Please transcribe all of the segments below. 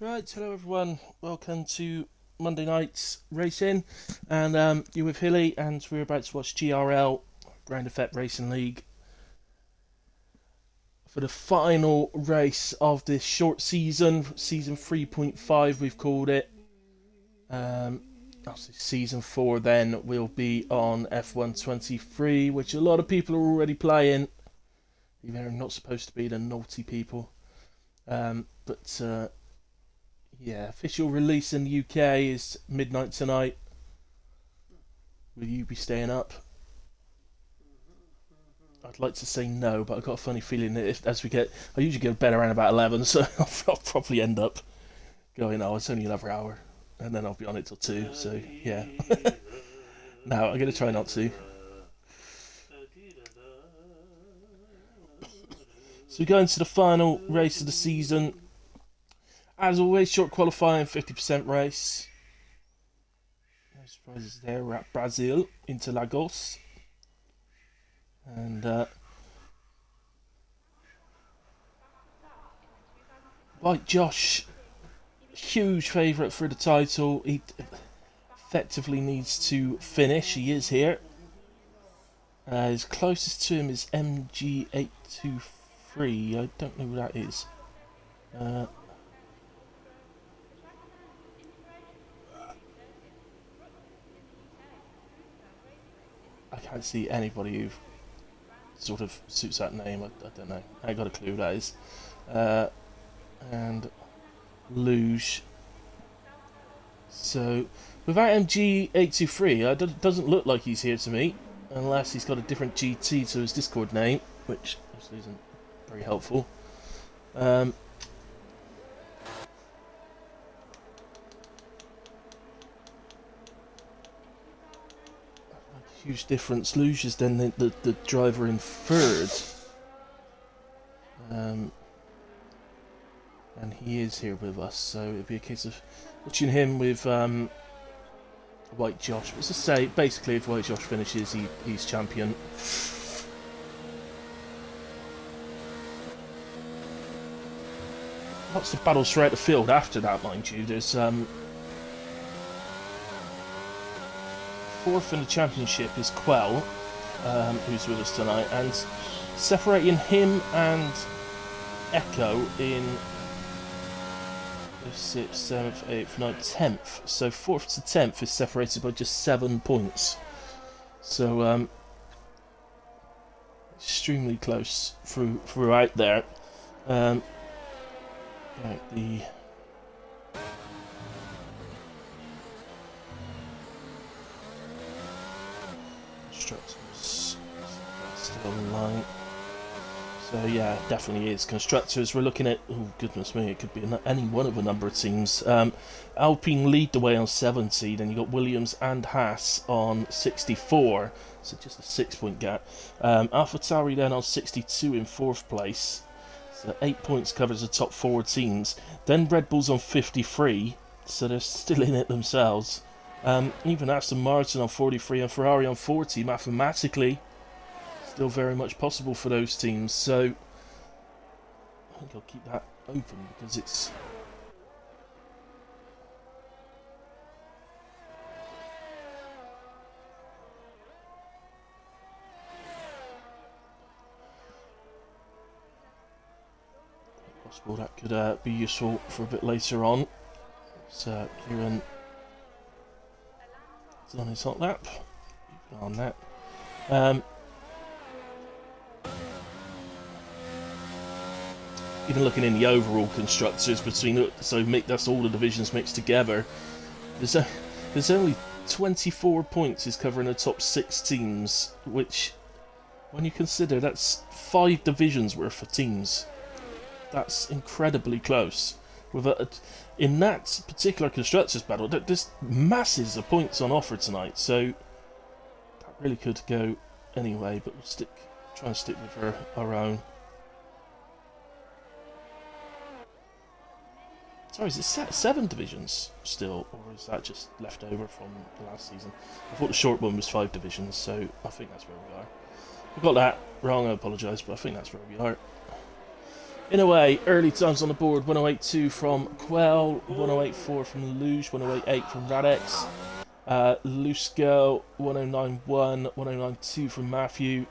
Right, hello everyone. Welcome to Monday night's racing, and you're with Hilly, and we're about to watch GRL Ground Effect Racing League for the final race of this short season 3.5 we've called it. Obviously season 4 then will be on F123, which a lot of people are already playing. Even they're not supposed to be, the naughty people. But yeah, official release in the UK is midnight tonight. Will you be staying up? I'd like to say no, but I've got a funny feeling that as we get, I usually go to bed around about 11, so I'll probably end up going, oh, it's only another hour, and then I'll be on it till 2, so yeah. No, I'm going to try not to. So we go into the final race of the season. As always, short qualifying, 50% race. No surprises there. We're at Brazil, Interlagos. And White Josh, huge favourite for the title. He effectively needs to finish. He is here. His closest to him is MG823. I don't know who that is. I can't see anybody who sort of suits that name. I don't know. I ain't got a clue who that is. And Luge. So without MG823, it doesn't look like he's here to me, unless he's got a different GT to his Discord name, which obviously isn't very helpful. Huge difference. Luge is then the driver in third. And he is here with us, so it'd be a case of watching him with White Josh. But as I say, basically, if White Josh finishes, he's champion. Lots of battles throughout the field after that, mind you. There's fourth in the championship is Quell, who's with us tonight, and separating him and Echo in 6th, 7th, 8th, 9th, 10th. So 4th to 10th is separated by just 7 points. So extremely close throughout there. Right, the constructors still online. So yeah, definitely is. Constructors, we're looking at, oh goodness me, it could be any one of a number of teams. Alpine lead the way on 70, then you got Williams and Haas on 64, so just a 6-point gap. AlphaTauri then on 62 in 4th place, so 8 points covers the top 4 teams. Then Red Bull's on 53, so they're still in it themselves. Even Aston Martin on 43 and Ferrari on 40, mathematically still very much possible for those teams, so I think I'll keep that open because it's possible that could be useful for a bit later on. So Kieran is on his hot lap, keep an eye on that. Even looking in the overall constructors between, so that's all the divisions mixed together. There's only 24 points is covering the top 6 teams, which, when you consider that's 5 divisions worth of teams, that's incredibly close. In that particular constructors battle, there's masses of points on offer tonight, so that really could go anyway. But we'll try and stick with our own. Sorry, is it 7 divisions still, or is that just left over from the last season? I thought the short one was 5 divisions, so I think that's where we are. If I got that wrong, I apologise, but I think that's where we are. In a way, early times on the board, 1082 from Quell, 1084 from Luge, 1088 from Radex, Lusco, 1091, 1092 from Matthew,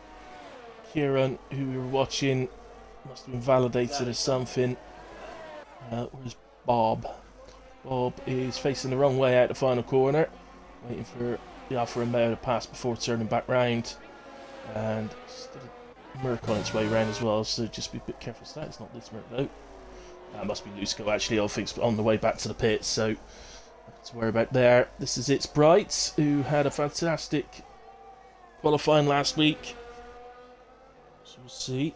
Kieran, who we were watching, must have been validated as something. Where's Bob? Bob is facing the wrong way out the final corner, waiting for the Alfa Romeo to pass before turning back round. And Merc on its way round as well, so just be a bit careful with that. It's not this Merc though. That must be Lusco actually, I think, on the way back to the pits, so nothing to worry about there. This is It's Bright, who had a fantastic qualifying last week. So we'll see.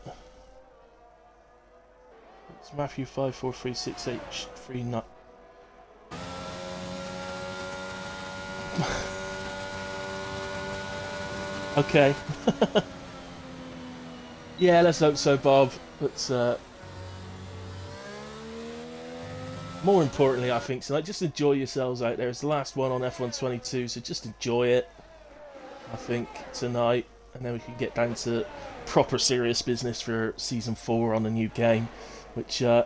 It's Matthew 5436839. Okay. Yeah, let's hope so, Bob. But more importantly, I think so. Like, just enjoy yourselves out there. It's the last one on F122, so just enjoy it. I think tonight, and then we can get down to proper serious business for season 4 on the new game, which I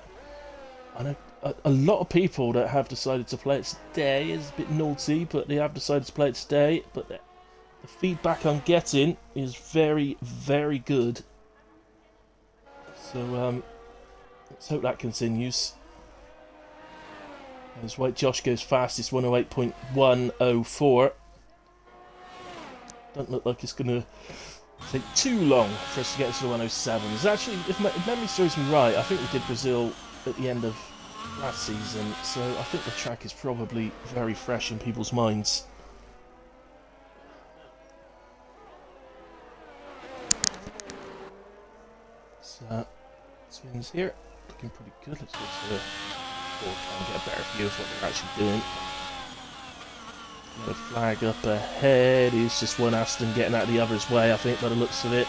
know a lot of people that have decided to play it today is a bit naughty, but they have decided to play it today. But the feedback I'm getting is very, very good. So let's hope that continues. As White Josh goes fastest, 108.104. Don't look like it's going to take too long for us to get into the 107s. Actually, if memory serves me right, I think we did Brazil at the end of last season, so I think the track is probably very fresh in people's minds. So, Twins here, looking pretty good. Let's go to the board and get a better view of what they're actually doing. The flag up ahead is just one Aston getting out of the other's way, I think, by the looks of it.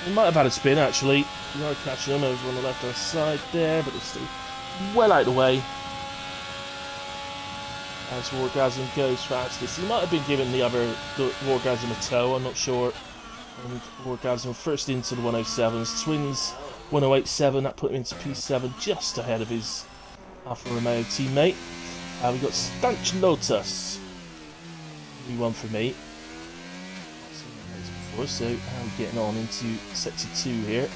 He might have had a spin, actually. We are catching them over on the left-hand side there, but it's still well out of the way. As Wargasm goes fastest. He might have been giving the other Wargasm a toe, I'm not sure. And Wargasm first into the 107s. Twins 1087, that put him into P7 just ahead of his Alfa Romeo teammate. We've got Stanch Lotus. One for me. Before, so how are we getting on into sector 2 here?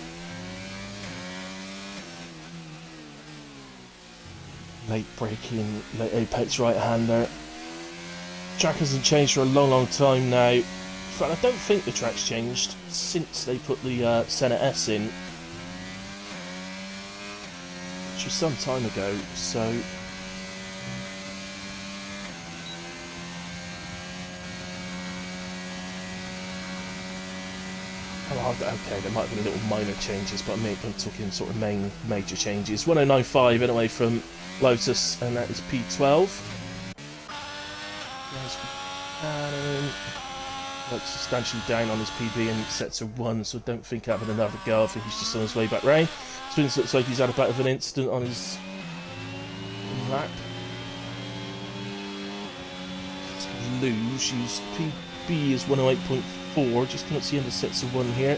Late braking, late apex right hander. Track hasn't changed for a long, long time now. In fact, I don't think the track's changed since they put the Senna S in, which was some time ago. So. Okay, there might have been little minor changes, but I'm talking sort of major changes. 1095 anyway from Lotus, and that is P12. Looks substantially down on his PB and sets a 1, so don't think having another go. I think he's just on his way back round. Twins looks like he's had a bit of an incident on his lap. Luge, whose PB is 108.4, just cannot see under sets of 1 here.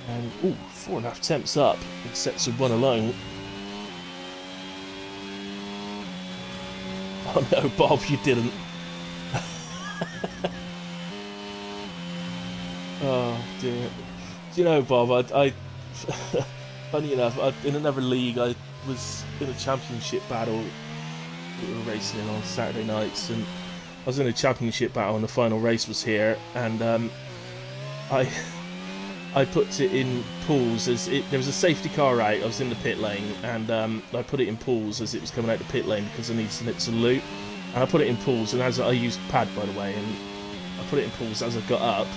And, ooh, 4.5 temps up in sets of 1 alone. Oh no, Bob, you didn't. Oh dear. Do you know, Bob, I funny enough, in another league, I was in a championship battle we were racing in on Saturday nights, and I was in a championship battle and the final race was here, and I put it in pools as there was a safety car out. I was in the pit lane, and I put it in pools as it was coming out the pit lane because I needed to nip to the loop, and I put it in pools, and as I used pad, by the way, and I put it in pools. As I got up,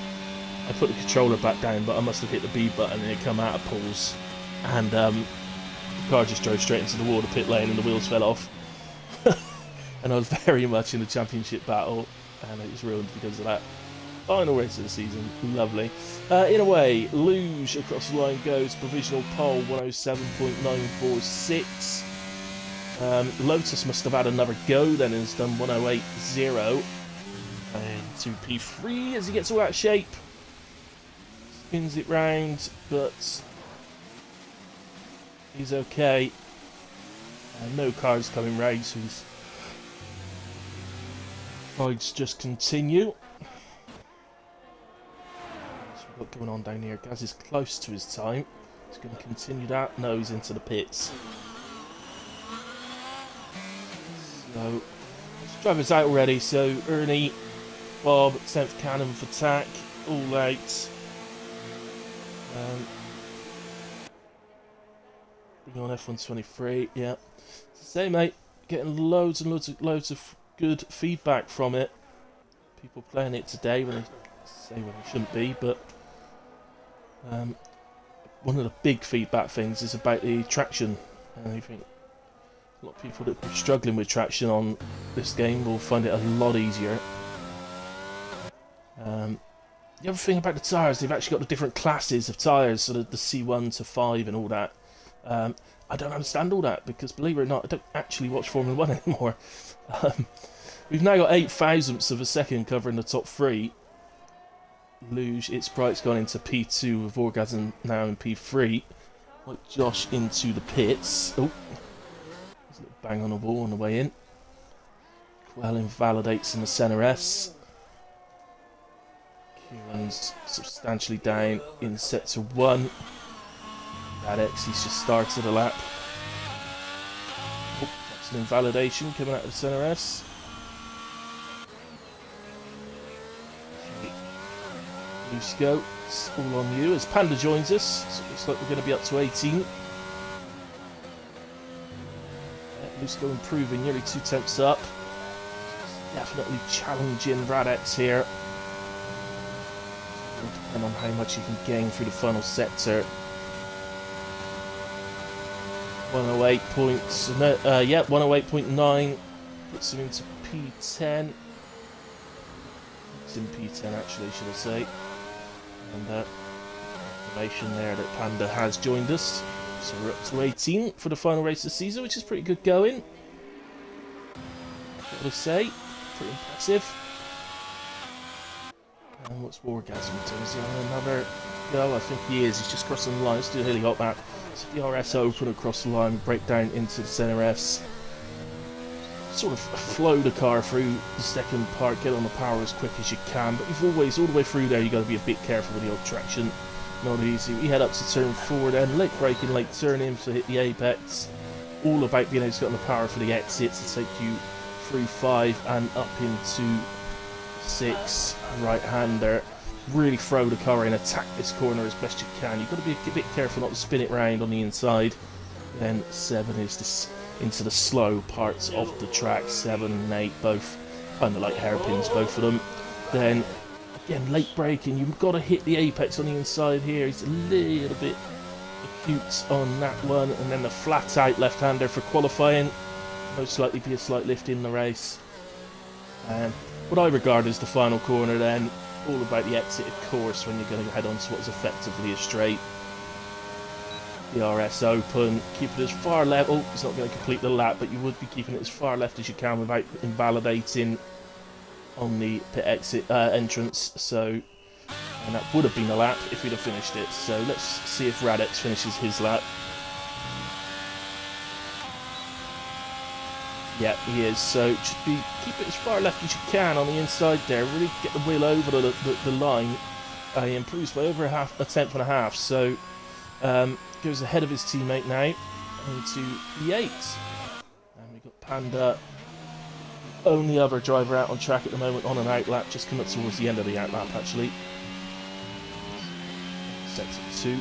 I put the controller back down, but I must have hit the B button and it come out of pools, and the car just drove straight into the wall of the pit lane and the wheels fell off. And I was very much in the championship battle, and it was ruined because of that. Final race of the season, lovely. In a way, Luge across the line goes, provisional pole 107.946. Lotus must have had another go then and has done 108.0. And to P3 as he gets all out of shape. Spins it round, but he's okay. And no cars coming round, so his rides just continue. So we've got going on down here. Gaz is close to his time. He's going to continue that. No, he's into the pits. So, drivers out already. So, Ernie, Bob, 10th Cannon for tack. All out. Bring on F123. Yeah. Say, mate, getting loads and loads of good feedback from it. People playing it today when they say when they shouldn't be, but one of the big feedback things is about the traction. And I think a lot of people that are struggling with traction on this game will find it a lot easier. The other thing about the tyres, they've actually got the different classes of tyres, so the C1 to 5 and all that. I don't understand all that, because believe it or not, I don't actually watch Formula 1 anymore. We've now got 8 thousandths of a second covering the top 3. Luge, its bright's gone into P2 with Orgasm now in P3. Like Josh into the pits. Oh, there's a little bang on the wall on the way in. Quell invalidates in the centre S. Kieran's substantially down in sector 1. Radix, he's just started the lap. Oh, that's an invalidation coming out of the centre S. Loose go, it's all on you as Panda joins us. So it looks like we're going to be up to 18. Loose go improving, nearly 2 tenths up. Definitely challenging Radix here. It'll depend on how much you can gain through the final sector. 108 points, yeah, 108.9 puts him into P10. It's in P10 actually, should I say. And information there that Panda has joined us. So we're up to 18 for the final race of the season, which is pretty good going. Gotta say, pretty impressive. And what's Orgasm doing? Is he on another go? I think he is. He's just crossing the line. Still really got that. So the RS open across the line, break down into the centre S. Sort of flow the car through the second part, get on the power as quick as you can. But you've always, all the way through there, you've got to be a bit careful with the old traction. Not easy. We head up to turn 4 then. Late braking, late turning to hit the apex. All about being able to get on the power for the exit to take you through 5 and up into 6 right-hander. Really throw the car in, attack this corner as best you can. You've got to be a bit careful not to spin it round on the inside. Then 7 is this into the slow parts of the track. 7 and 8 both kind of like hairpins, both of them. Then again, late braking, you've got to hit the apex on the inside here. He's a little bit acute on that one. And then the flat out left-hander for qualifying. Most likely be a slight lift in the race. And what I regard as the final corner then, all about the exit of course when you're going to head on to what is effectively a straight. The RS open, keep it as far level. It's not going to complete the lap, but you would be keeping it as far left as you can without invalidating on the pit exit entrance. So, and that would have been a lap if we'd have finished it. So let's see if Radix finishes his lap. Yeah, he is. So just keep it as far left as you can on the inside there. Really get the wheel over the line. He improves by over a tenth and a half. So goes ahead of his teammate now into P8. And we've got Panda, only other driver out on track at the moment on an out lap. Just coming up towards the end of the out lap actually. Sector 2.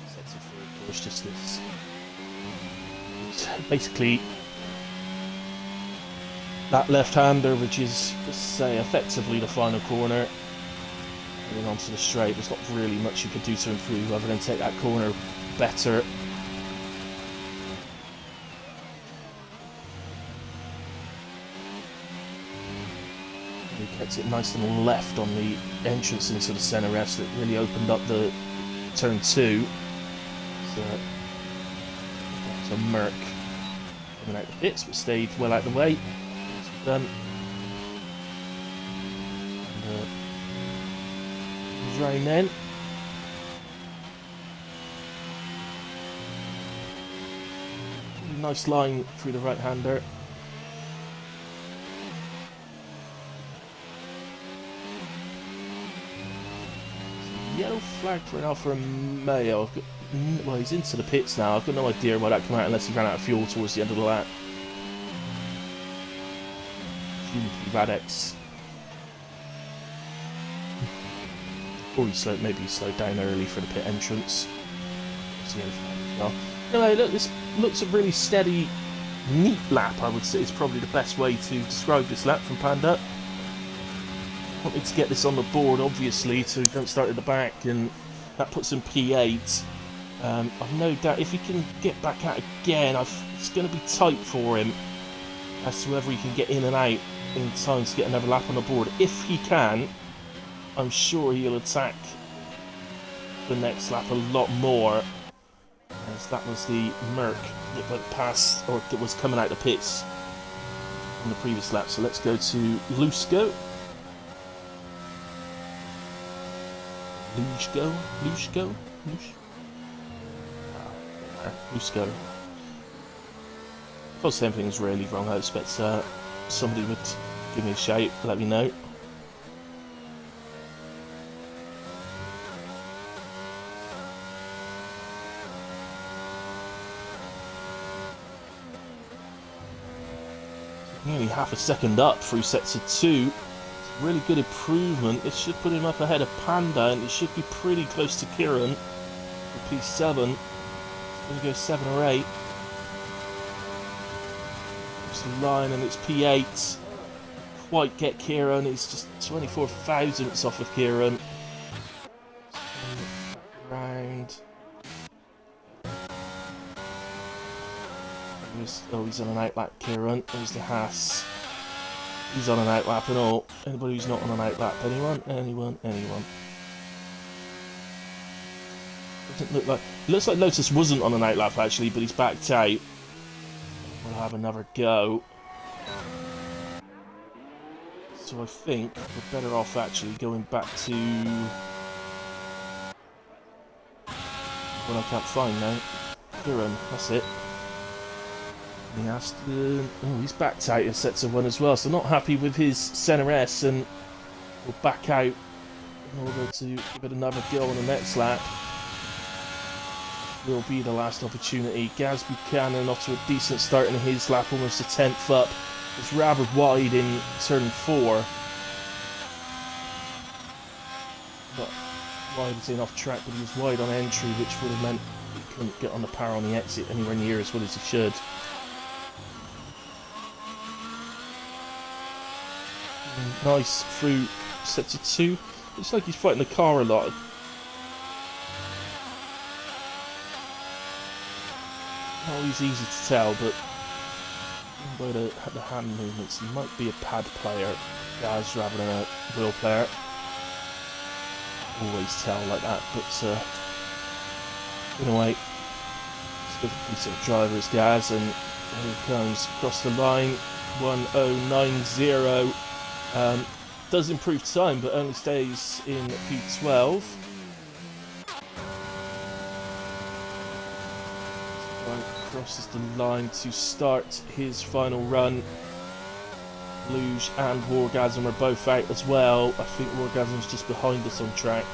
Sector 3 of course, just this. Basically that left-hander, which is, let's say, effectively the final corner, heading onto the straight. There's not really much you could do to improve other than take that corner better. He kept it nice and left on the entrance into the centre S. That really opened up the turn 2. So that's a Merc coming out the pits, but stayed well out of the way. Done. And, rain then. Nice line through the right-hander. Yellow flag for an Alfa Romeo. Well, he's into the pits now. I've got no idea why that came out unless he ran out of fuel towards the end of the lap. Radex. Or maybe he slowed down early for the pit entrance. Anyway, look, this looks a really steady, neat lap, I would say is probably the best way to describe this lap from Panda. Wanted to get this on the board, obviously, so he don't start at the back, and that puts him P8. I've no doubt if he can get back out again, it's going to be tight for him as to whether he can get in and out in time to get another lap on the board. If he can, I'm sure he'll attack the next lap a lot more, as that was the Merc that went past, or that was coming out the pits in the previous lap. So let's go to Lusko. Lusko. If I was saying things really wrong, I expect somebody would give me a shout, let me know. Nearly half a second up through sets of 2. Really good improvement. It should put him up ahead of Panda, and it should be pretty close to Kieran for P7. It's going to go 7 or 8. It's the line, and it's P8. Quite get Kieran. He's just 24 thousandths off of Kieran. Round. Oh, he's on an outlap, Kieran. There's the Haas. He's on an outlap and all. Anybody who's not on an outlap? Anyone? Doesn't look like. It looks like Lotus wasn't on an outlap actually, but he's backed out. We'll have another go. So I think we're better off actually going back to what I can't find now. Kieran, that's it. He's backed out in sets of 1 as well, so not happy with his Senna S, and will back out in order to give it another go on the next lap. Will be the last opportunity. Gaz Buchanan off to a decent start in his lap, almost a 10th up. It's rather wide in turn 4. But wide as in off track, but he was wide on entry, which would have meant he couldn't get on the power on the exit anywhere near as well as he should. Nice through sets of 2. Looks like he's fighting the car a lot. Not always easy to tell, but by the hand movements, he might be a pad player, Gaz, rather than a wheel player. Always tell like that, but anyway, let's go for decent driver as Gaz, and here he comes across the line. 1090. Does improve time, but only stays in P12. Right, crosses the line to start his final run. Luge and Wargasm are both out as well. I think Wargasm's just behind us on track.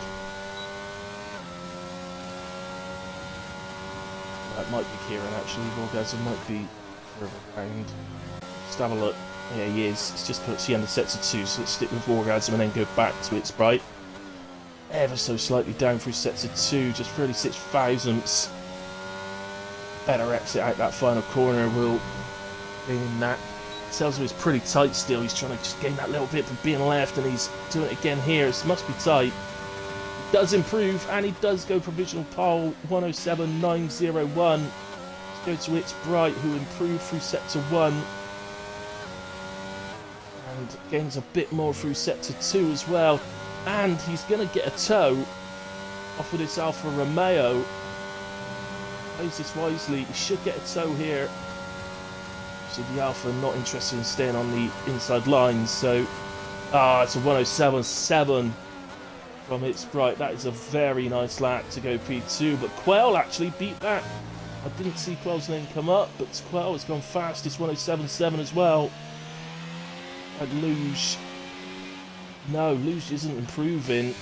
That might be Kieran actually. Wargasm might be further around. Just have a look. Yeah, he is. It's just puts the end of sets of 2, so let's stick with Wargasm and then go back to its bright. Ever so slightly down through sets of 2, just 36 thousandths. Better exit out that final corner will bring in that. Tells him it's pretty tight still. He's trying to just gain that little bit from being left, and he's doing it again here. It must be tight. He does improve, and he does go provisional pole 107.901. Let's go to It's Bright, who improved through set to 1. And gains a bit more through set to 2 as well. And he's going to get a tow off of this Alfa Romeo. Plays this wisely. He should get a tow here. So the Alfa not interested in staying on the inside lines. So, it's a 107.7 from It's Bright. That is a very nice lap to go P2. But Quail actually beat that I didn't see Quell's name come up, but Quell has gone fastest, 107.7 as well. And Luge. No, Luge isn't improving.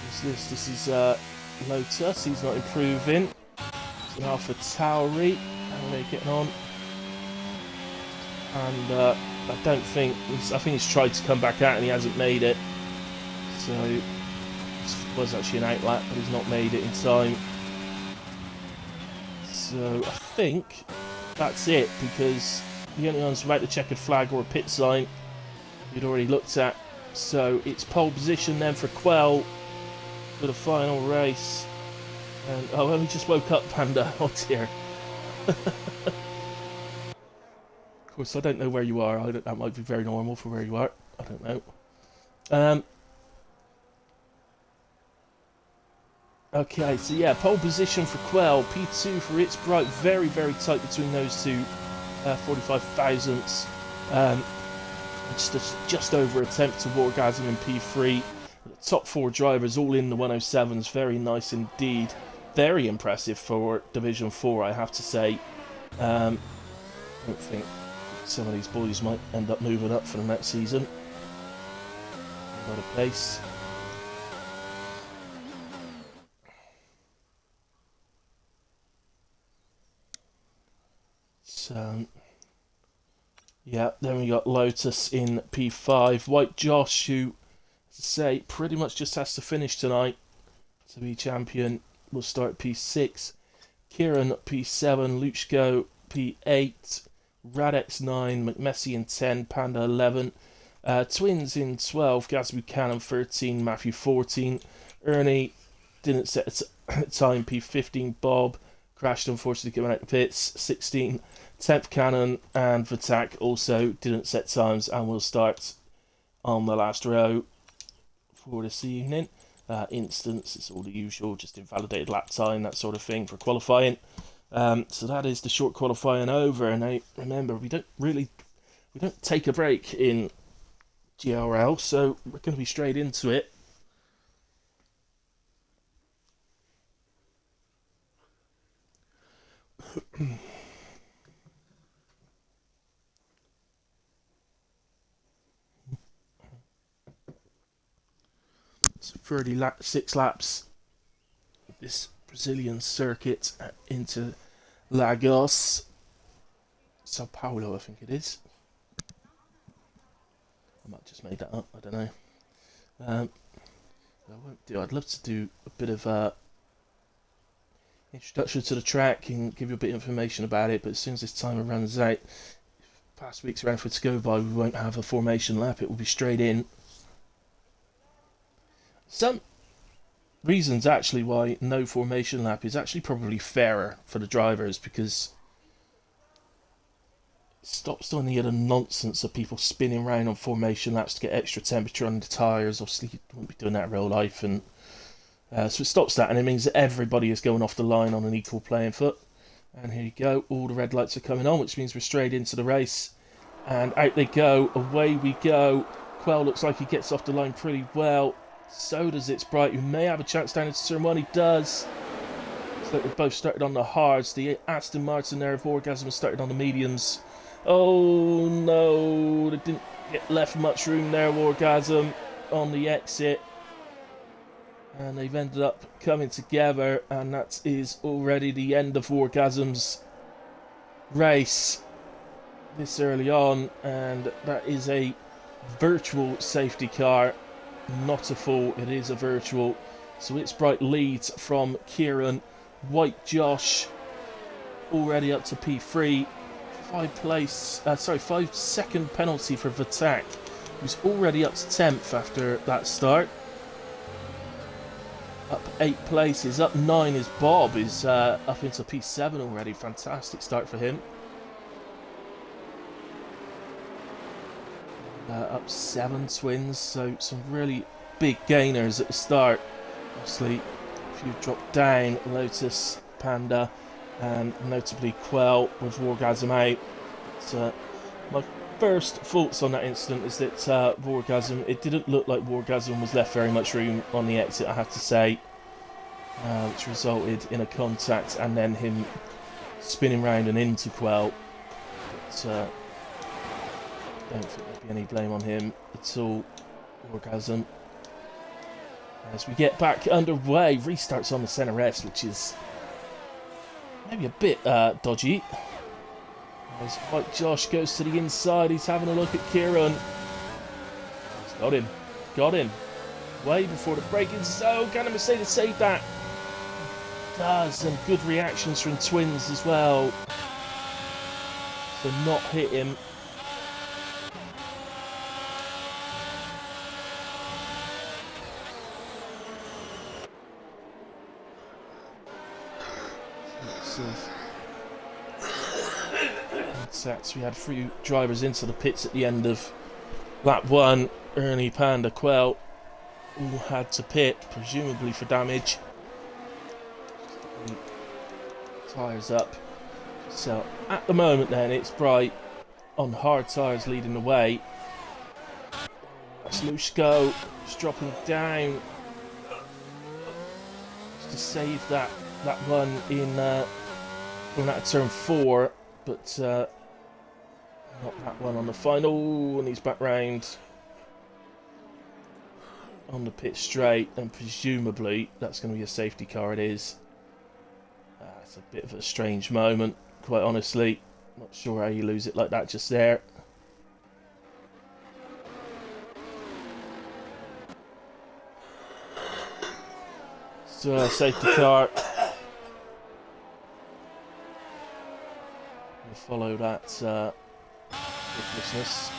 What's this? This is Lotus. He's not improving. It's an Alpha Tauri. How are they getting on? And I don't think. I think he's tried to come back out and he hasn't made it. So this was actually an outlap, but he's not made it in time. So I think that's it, because the only ones without the checkered flag or a pit sign we'd already looked at. So it's pole position then for Quell for the final race. And oh, I only just woke up, Panda. Oh dear. Of course, I don't know where you are. That might be very normal for where you are. I don't know. Okay, so yeah, pole position for Quell, P2 for It's Bright, very, very tight between those two, 45 thousandths. Just over a tenth to Wargasm in P3. The top four drivers all in the 107s, very nice indeed. Very impressive for Division 4, I have to say. I don't think some of these boys might end up moving up for the next season. Got a place. So, yeah, then we got Lotus in P5. White Josh, who, as I say, pretty much just has to finish tonight to be champion, will start P6. Kieran P7, Luchko P8, Radex 9, McMessy in 10, Panda 11, Twins in 12, Gaz Buchanan 13, Matthew 14, Ernie didn't set a time, P15, Bob crashed unfortunately coming out the pits, 16, 10th Cannon, and Vatak also didn't set times and will start on the last row for this evening. Instance, it's all the usual, just invalidated lap time, that sort of thing for qualifying. So that is the short qualifying over, and now remember, we don't take a break in GRL, so we're going to be straight into it. So 36 laps of this Brazilian circuit into Lagos, Sao Paulo, I think it is. I might have just made that up, I don't know. I won't do. I'd love to do a bit of introduction to the track and give you a bit of information about it, but as soon as this timer runs out, if past weeks around for it to go by, we won't have a formation lap, it will be straight in. Some reasons actually why no formation lap is actually probably fairer for the drivers, because it stops doing the other nonsense of people spinning around on formation laps to get extra temperature on the tyres. Obviously you won't be doing that in real life, and so it stops that, and it means that everybody is going off the line on an equal playing foot. And here you go, all the red lights are coming on, which means we're straight into the race, and out they go, away we go. Quell looks like he gets off the line pretty well. So does It's Bright, who may have a chance down into turn one. He does. So they've both started on the hards. The Aston Martin there of Orgasm started on the mediums. Oh no, they didn't get left much room there, Orgasm, on the exit. And they've ended up coming together, and that is already the end of Orgasm's race this early on. And that is a virtual safety car. Not a full, it is a virtual. So It's Bright leads from Kieran. White Josh already up to P3. 5 second penalty for Vatak, who's already up to 10th after that start. Up 8 places, up 9 is Bob, is up into P7 already. Fantastic start for him. Up 7 Twins, so some really big gainers at the start. Obviously, if you drop down, Lotus, Panda, and notably Quell with Wargasm out. But, my first thoughts on that incident is that Wargasm, it didn't look like Wargasm was left very much room on the exit, I have to say. which resulted in a contact and then him spinning round and into Quell. But don't think there'd be any blame on him at all. Orgasm. As we get back underway, restarts on the centre S, which is maybe a bit dodgy. As White Josh goes to the inside, he's having a look at Kieran. He's got him. Got him. Way before the break-in zone. Can the Mercedes save that? It does, and good reactions from Twins as well. So not hit him. We had 3 drivers into the pits at the end of lap 1. Ernie, Panda, Quell all had to pit, presumably for damage. Tyres up. So at the moment then it's Bright on hard tyres leading the way. That's Lushko just dropping down just to save that one in going out of turn 4, but not that one on the final, and he's back round on the pit straight, and presumably that's going to be a safety car. It is. It's a bit of a strange moment, quite honestly. Not sure how you lose it like that just there. So safety car. We'll follow that ridiculousness.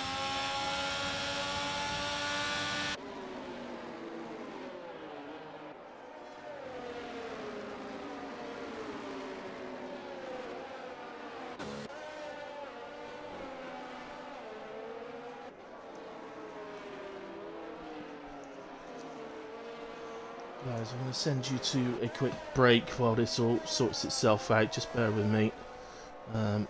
Guys, I'm going to send you to a quick break while this all sorts itself out. Just bear with me. There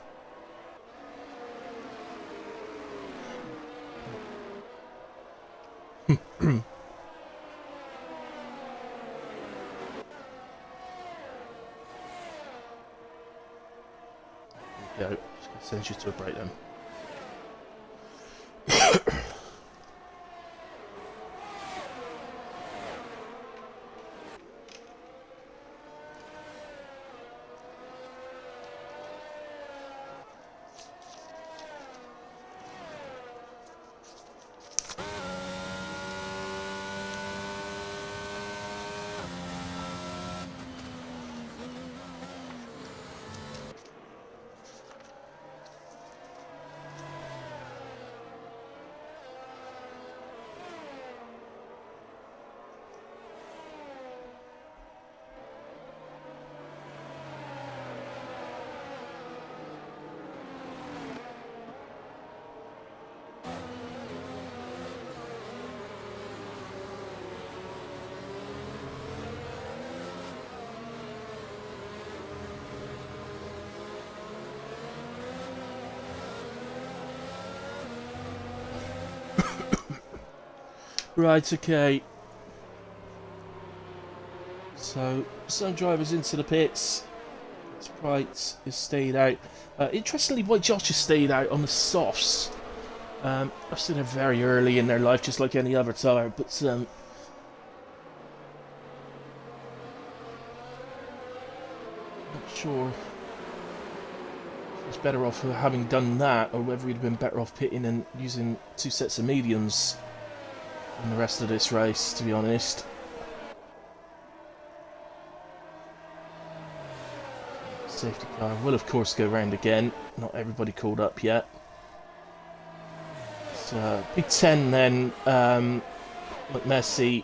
we go. Just going to send you to a break then. Right, okay. So, some drivers into the pits. Sprite has stayed out. Interestingly, White Josh has stayed out on the softs. I've seen it very early in their life, just like any other tyre, but not sure if he's better off having done that, or whether he'd been better off pitting and using 2 sets of mediums in the rest of this race, to be honest. Safety car will of course go round again. Not everybody called up yet. So P10 then, McMessy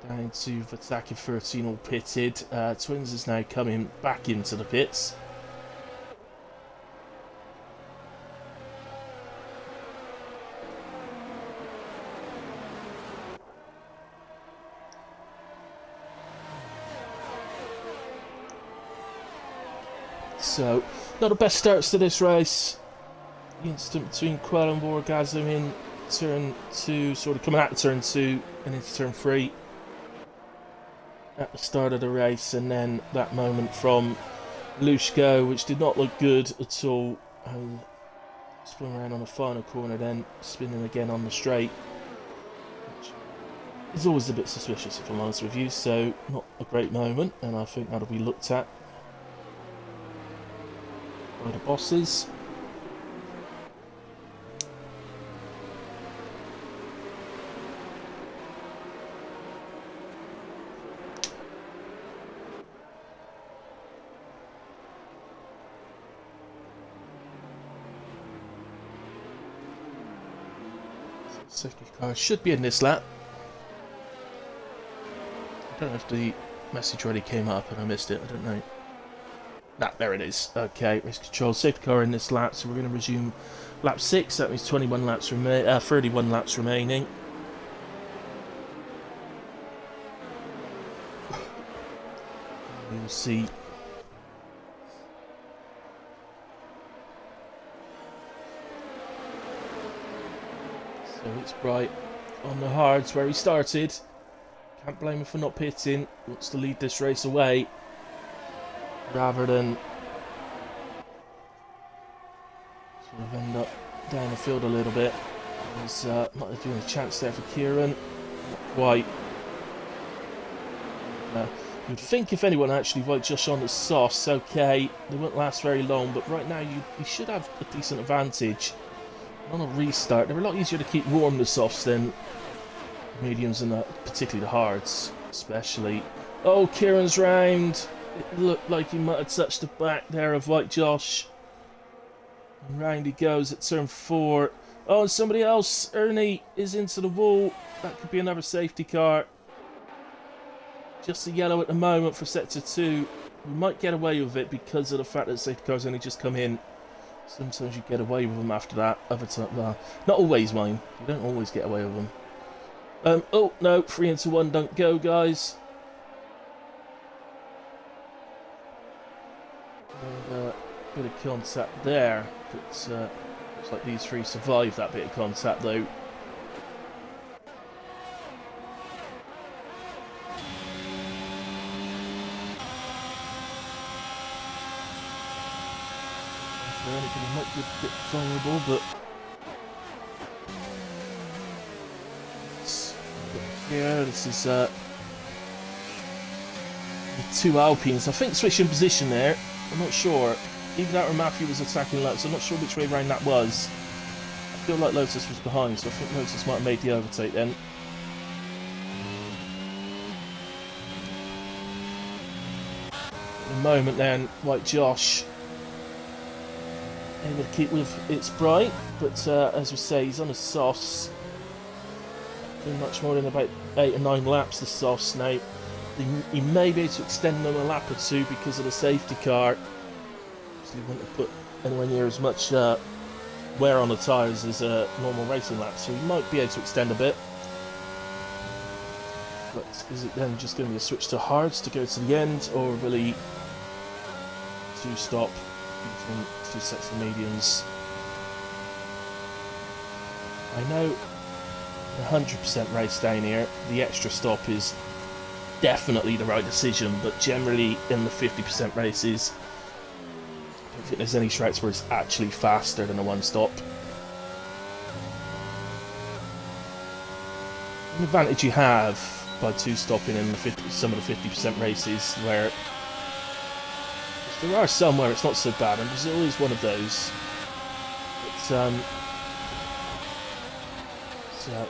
down to Vataki 13 all pitted. Twins is now coming back into the pits. So, not the best starts to this race. The incident between Quell and Wargasm in turn 2, sort of coming out of turn 2 and into turn 3. at the start of the race, and then that moment from Lushko, which did not look good at all. Spun around on the final corner, then spinning again on the straight, which is always a bit suspicious if I'm honest with you, so not a great moment, and I think that'll be looked at by the bosses. Safety car should be in this lap. I don't know if the message already came up and I missed it, I don't know. There it is. Okay, race control, safety car in this lap, so we're going to resume lap 6, that means 31 laps 31 laps remaining. We'll see. So it's Bright on the hards where he started. Can't blame him for not pitting. Wants to lead this race away rather than sort of end up down the field a little bit. There's might have been a chance there for Kieran. Not quite. You'd think if anyone actually White Josh on the softs, okay, they won't last very long, but right now you should have a decent advantage. On a restart, they're a lot easier to keep warm, the softs, than mediums and particularly the hards, especially. Oh, Kieran's round. It looked like he might have touched the back there of White Josh. And round he goes at turn 4. Oh, and somebody else, Ernie, is into the wall. That could be another safety car. Just a yellow at the moment for sector 2. We might get away with it because of the fact that safety cars only just come in. Sometimes you get away with them after that. Other time, well, not always, mind. You don't always get away with them. Oh no, 3 into 1, don't go, guys. And, bit of contact there, but looks like these 3 survived that bit of contact though. It might be a bit vulnerable, but yeah, this is the 2 Alpines. I think switching position there. I'm not sure. Even out Matthew was attacking Lotus. I'm not sure which way round that was. I feel like Lotus was behind, so I think Lotus might have made the overtake then. At the moment then, White Josh able to keep with It's Bright, but as we say, he's on the softs. Doing much more than about 8 or 9 laps, the softs now. He may be able to extend them a lap or 2 because of the safety car. So he wouldn't have put anywhere near as much wear on the tyres as a normal racing lap, so he might be able to extend a bit. But is it then just going to be a switch to hards to go to the end, or will he stop between 2 sets of mediums? I know 100% race down here, the extra stop is definitely the right decision, but generally in the 50% races, I don't think there's any tracks where it's actually faster than a 1 stop. The advantage you have by 2 stopping in some of the 50% races, where there are some where it's not so bad, and there's always one of those. But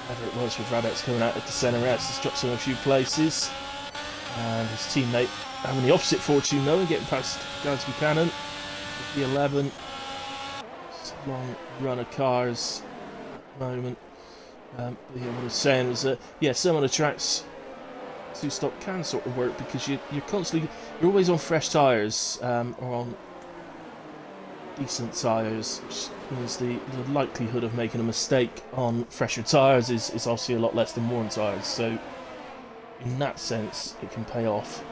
whether it was with Radex coming out at the centre X, he's dropped him a few places, and his teammate having the opposite fortune though, and getting past Guys Buchanan with the 11. It's a long run of cars at the moment. Yeah, what I was saying was that some of the tracks 2 stop can sort of work because you're always on fresh tyres, or on decent tyres, which means the likelihood of making a mistake on fresher tyres is obviously a lot less than worn tyres, so in that sense it can pay off.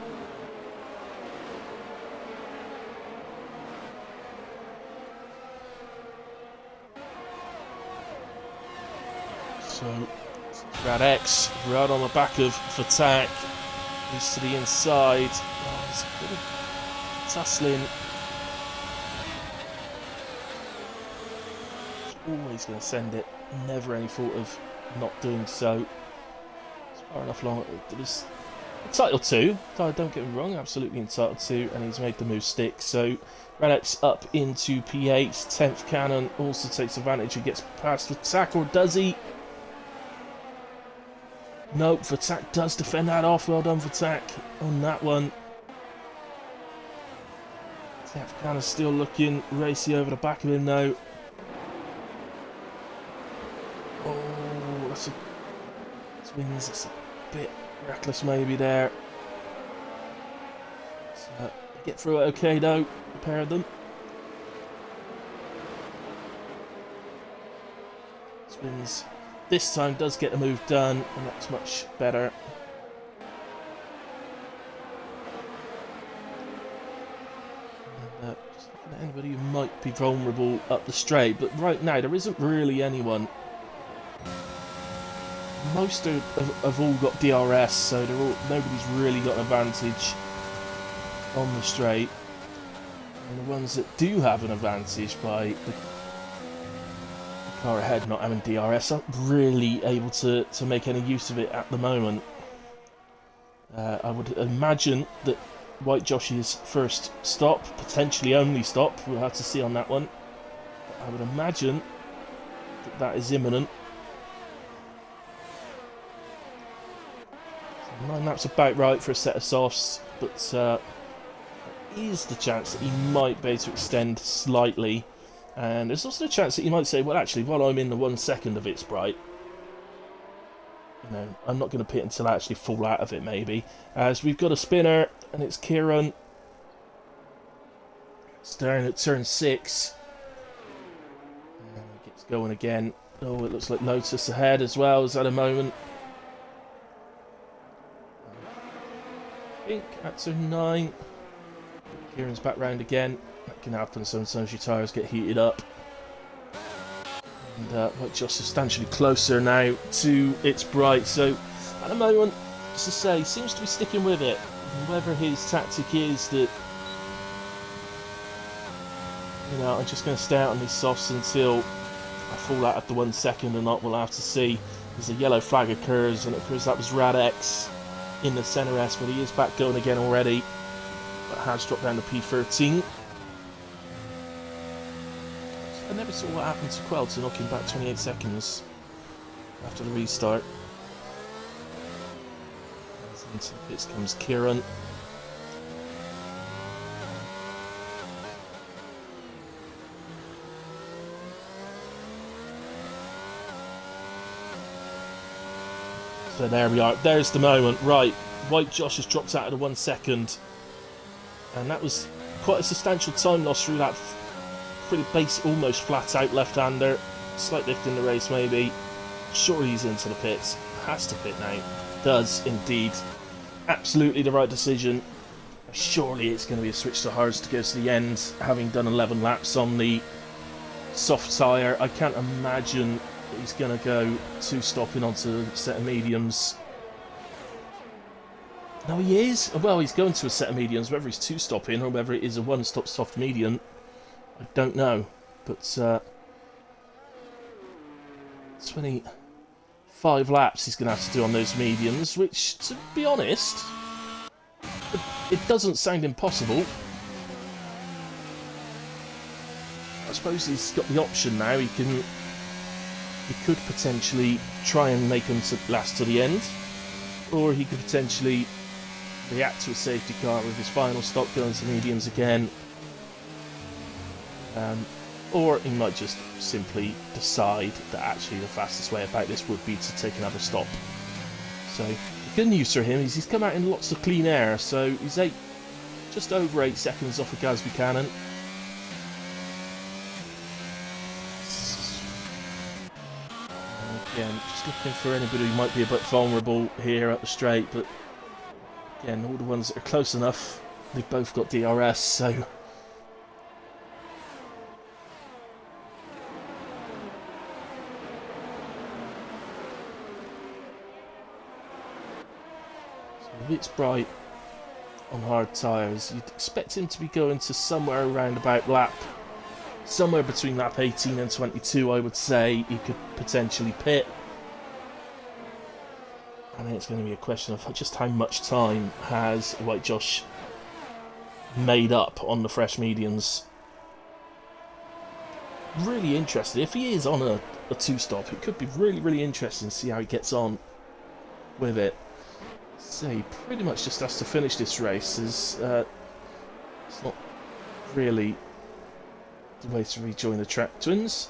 So Rad X right on the back of Fatak. He's to the inside. Oh, there's a bit of tussling. Always going to send it. Never any thought of not doing so. It's far enough long. It was entitled to. Don't get me wrong, absolutely entitled to. And he's made the move stick. So Radek's up into P8. 10th Cannon also takes advantage. He gets past Vatak, or does he? Nope, Vatak does defend that off. Well done, Vatak, on that one. 10th Cannon's still looking racy over the back of him now. Oh, that's a twins. That's a bit reckless maybe there. So, get through it okay though, a pair of them. Twins this time does get the move done, and that's much better. And, just looking at anybody who might be vulnerable up the straight, but right now there isn't really anyone. Most have all got DRS, so nobody's really got an advantage on the straight. And the ones that do have an advantage by the car ahead not having DRS aren't really able to make any use of it at the moment. I would imagine that White Josh's first stop, potentially only stop, we'll have to see on that one. But I would imagine that that is imminent. 9 laps about right for a set of softs, but there is the chance that he might be able to extend slightly. And there's also a chance that you might say, well, actually, while I'm in the 1 second of it's bright, you know, I'm not going to pit until I actually fall out of it, maybe. As we've got a spinner, and it's Kieran. Staring at turn 6. And he gets going again. Oh, it looks like Lotus ahead as well. Is that a moment? I think at turn 9. Kieran's back round again. That can happen sometimes, your tyres get heated up. And White Josh substantially closer now to its bright. So at the moment, as I say, seems to be sticking with it. Whether his tactic is that, you know, I'm just going to stay out on these softs until I fall out at the 1 second or not, we'll have to see. As a yellow flag occurs, and it appears that was Radek's in the centre S, but he is back going again already. But has dropped down to P13. I never saw what happened to Quell to knock him back 28 seconds after the restart. As into the pits comes Kieran. So there we are. There's the moment. Right, White Josh has dropped out of the 1 second. And that was quite a substantial time loss through that pretty basic, almost flat out left-hander. Slight lift in the race maybe. Sure, he's into the pits. Has to pit now. Does indeed. Absolutely the right decision. Surely it's going to be a switch to hards to go to the end, having done 11 laps on the soft tyre. I can't imagine that he's going to go 2-stopping onto a set of mediums. No, he is. Well, he's going to a set of mediums, whether he's 2-stopping or whether it is a 1-stop soft medium. I don't know, but 25 laps he's going to have to do on those mediums, which, to be honest, it doesn't sound impossible. I suppose he's got the option now. He could potentially try and make them last to the end, or he could potentially react to a safety car with his final stop going to mediums again. Or he might just simply decide that actually the fastest way about this would be to take another stop. So the good news for him is he's come out in lots of clean air, so he's just over 8 seconds off of Gasby Cannon. Again, just looking for anybody who might be a bit vulnerable here at the straight, but again, all the ones that are close enough, they've both got DRS, so If it's bright on hard tyres, you'd expect him to be going to somewhere around about somewhere between lap 18 and 22, I would say. He could potentially pit. I think it's going to be a question of just how much time has White Josh made up on the fresh mediums. Really interested. If he is on a two-stop, it could be really, really interesting to see how he gets on with it. So he pretty much just has to finish this race. It's not really the way to rejoin the track twins.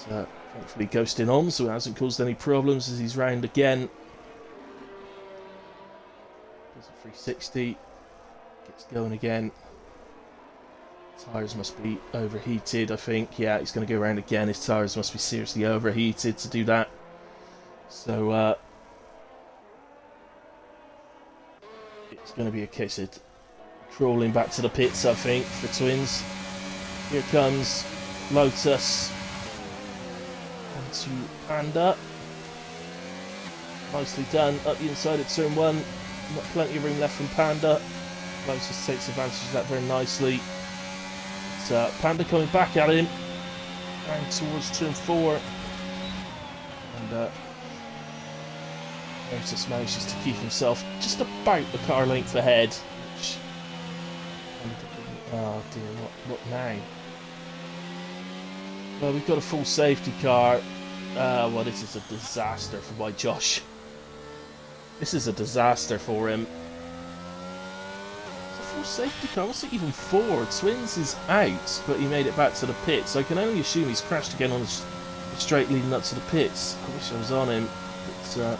But, thankfully ghosting on, so it hasn't caused any problems as he's round again. Does a 360, gets going again. Tyres must be overheated, I think. Yeah, he's going to go around again. His tyres must be seriously overheated to do that. So it's going to be a case of crawling back to the pits, I think, for twins. Here comes Lotus. And to Panda. Nicely done. Up the inside at turn 1. Not plenty of room left from Panda. Lotus takes advantage of that very nicely. Panda coming back at him. Down towards turn 4. And Lotus manages to keep himself just about the car length ahead. Which, oh dear, what now? Well, we've got a full safety car. Well, this is a disaster for White Josh. This is a disaster for him. It's a full safety car. What's it even for? Twins is out, but he made it back to the pits. So I can only assume he's crashed again on the straight leading up to the pits. I wish I was on him. But,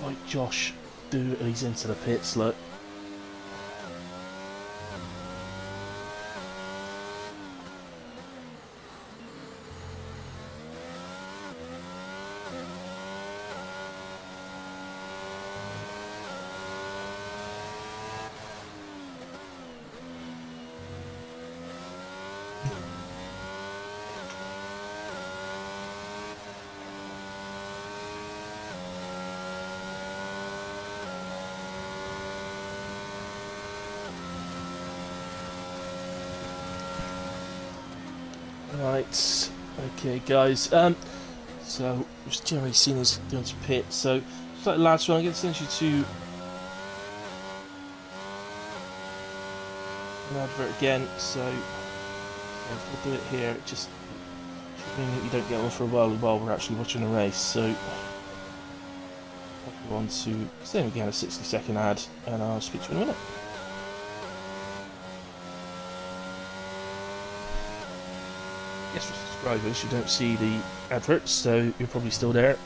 White Josh do he's into the pits, look. Right, okay guys, so we've generally seen us going to pit, so just like the last one, I'm going to send you to an advert again, so if we'll do it here, it just should mean that you don't get on for a while we're actually watching a race, so I'll go on to, same again, a 60-second ad, and I'll speak to you in a minute. Yes, for subscribers, you don't see the adverts, so you're probably still there.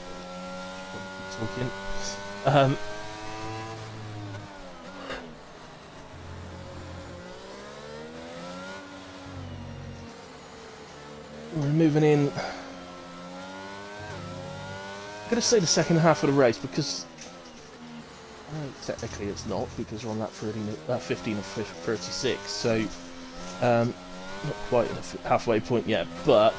Talking. We're moving in. I'm going to say the second half of the race because technically it's not because we're on lap 15 of 36. So. Not quite at the halfway point yet, but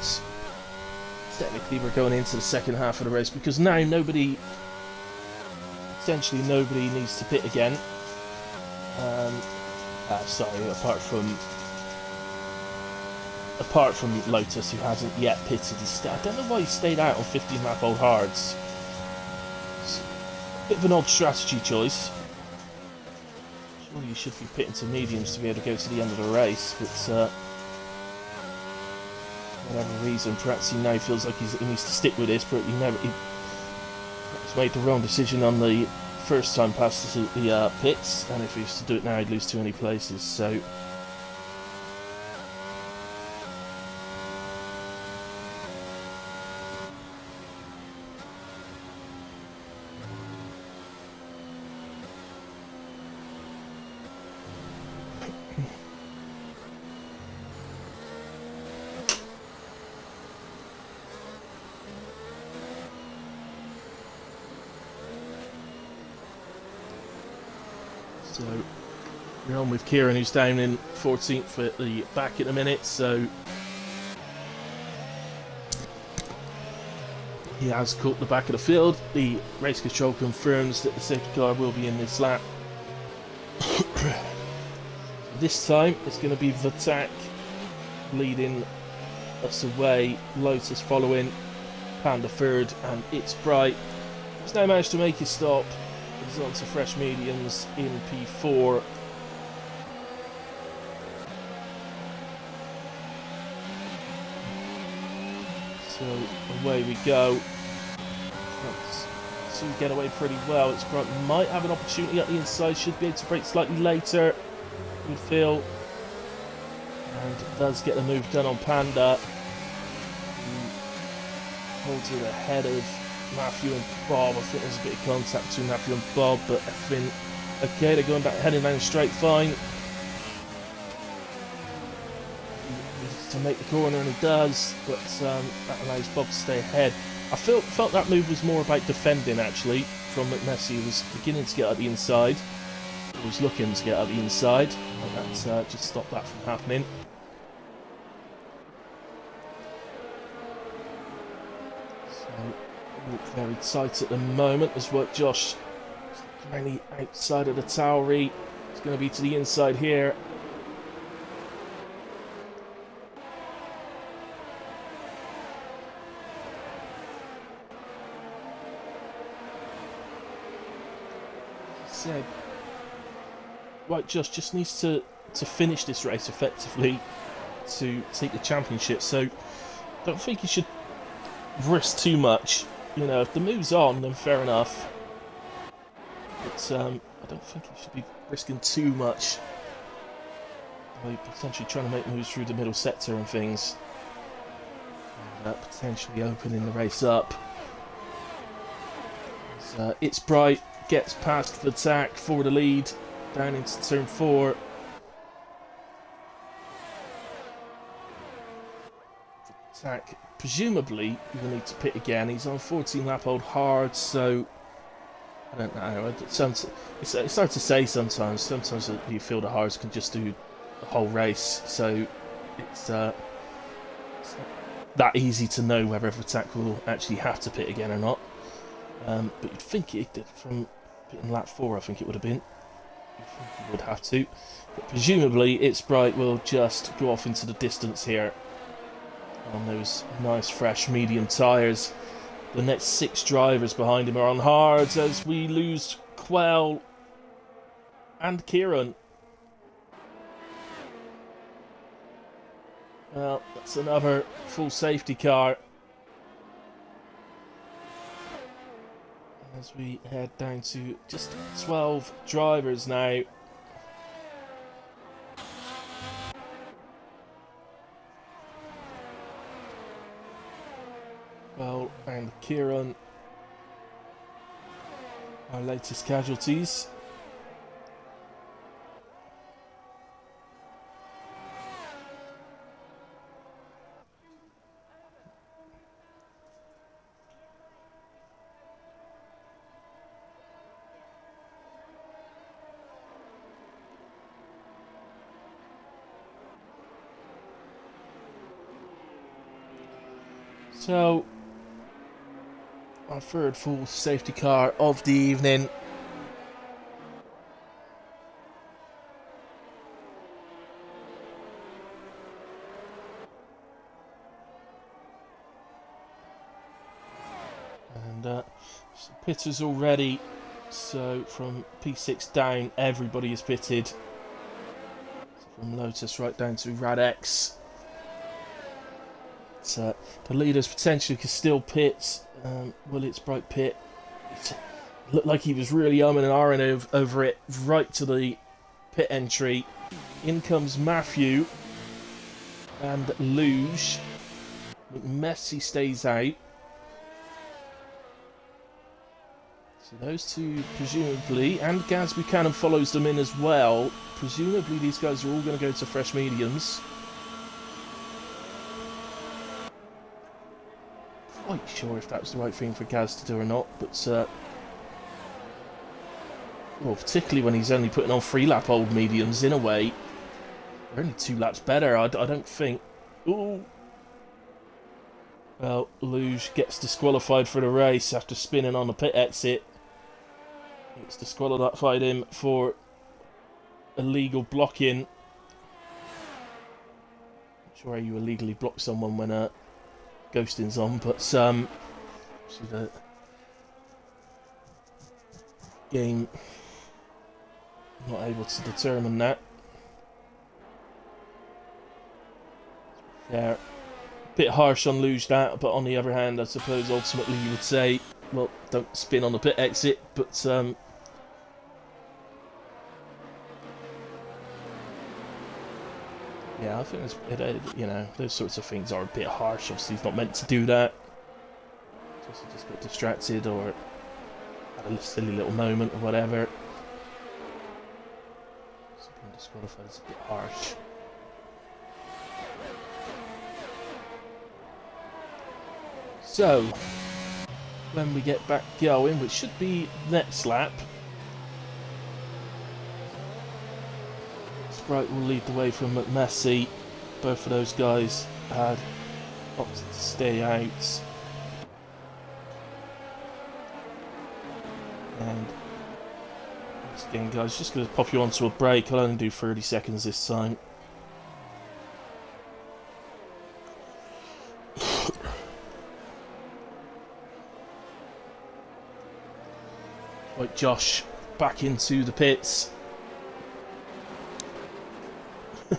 technically we're going into the second half of the race because now essentially nobody needs to pit again. Sorry, apart from Lotus, who hasn't yet pitted. I don't know why he stayed out on 15 lap old hards. It's a bit of an odd strategy choice. Surely you should be pitting to mediums to be able to go to the end of the race, but whatever reason, perhaps he now feels like he needs to stick with this, but he's made the wrong decision on the first time past the pits, and if he was to do it now, he'd lose too many places. So. So we're on with Kieran, who's down in 14th at the back at the minute, so he has caught the back of the field. The race control confirms that the safety car will be in this lap. This time it's going to be Vatak leading us away, Lotus following, Panda third, and It's Bright. He's now managed to make his stop. He's on to fresh mediums in P4. So away we go. So we get away pretty well. It's Bright might have an opportunity at the inside, should be able to brake slightly later, we feel. And does get the move done on Panda. He holds it ahead of Matthew and Bob. I think there's a bit of contact between Matthew and Bob, but I think okay, they're going back, heading down straight fine. He needs to make the corner, and he does, but that allows Bob to stay ahead. I felt that move was more about defending, actually, from McNessie. He was beginning to get out the inside. He was looking to get out the inside, and that just stopped that from happening. Very tight at the moment as what Josh is currently outside of the Tauri. It's going to be to the inside here. Said, right, Josh just needs to finish this race effectively to take the championship. So, don't think he should risk too much. You know, if the move's on, then fair enough. But I don't think he should be risking too much. By potentially trying to make moves through the middle sector and things. And potentially opening the race up. So, It's Bright gets past the Vatak for the lead. Down into turn 4. Vatak presumably will need to pit again. He's on 14 lap old hard, so I don't know. It's hard to say sometimes. Sometimes you feel the hards can just do the whole race, so it's not that easy to know whether Vatak will actually have to pit again or not. But you'd think it did from pitting lap 4. I think it would have been. You'd think he would have to, but presumably It's Bright will just go off into the distance here on those nice fresh medium tyres. The next 6 drivers behind him are on hards as we lose Quell and Kieran. Well, that's another full safety car as we head down to just 12 drivers now. Well, and Kieran, our latest casualties. So, our third full safety car of the evening. And pitters already, so from P6 down, everybody is pitted. So from Lotus right down to Radex. The leaders potentially could still pit. Will It's Bright pit? Looked like he was really umming and ahhing over it right to the pit entry. In comes Matthew and Luge. Messi stays out. So those two presumably, and Gaz Buchanan follows them in as well. Presumably these guys are all going to go to fresh mediums. Quite sure if that was the right thing for Gaz to do or not, but well, particularly when he's only putting on 3-lap old mediums in a way. They're only 2 laps better, I don't think. Ooh. Well, Luge gets disqualified for the race after spinning on the pit exit. It's disqualified him for illegal blocking. Not sure how you illegally block someone when ghosting's on, but the game not able to determine that. Yeah, a bit harsh on Luge that, but on the other hand, I suppose ultimately you would say, well, don't spin on the pit exit, but yeah, I think you know, those sorts of things are a bit harsh. Obviously, he's not meant to do that. Just got distracted or had a silly little moment or whatever. So being disqualified is a bit harsh. So, when we get back going, which should be next lap, Sprite will lead the way from McMessy. Both of those guys had opted to stay out. And once again, guys, just going to pop you onto a break. I'll only do 30 seconds this time. Right, Josh back into the pits. It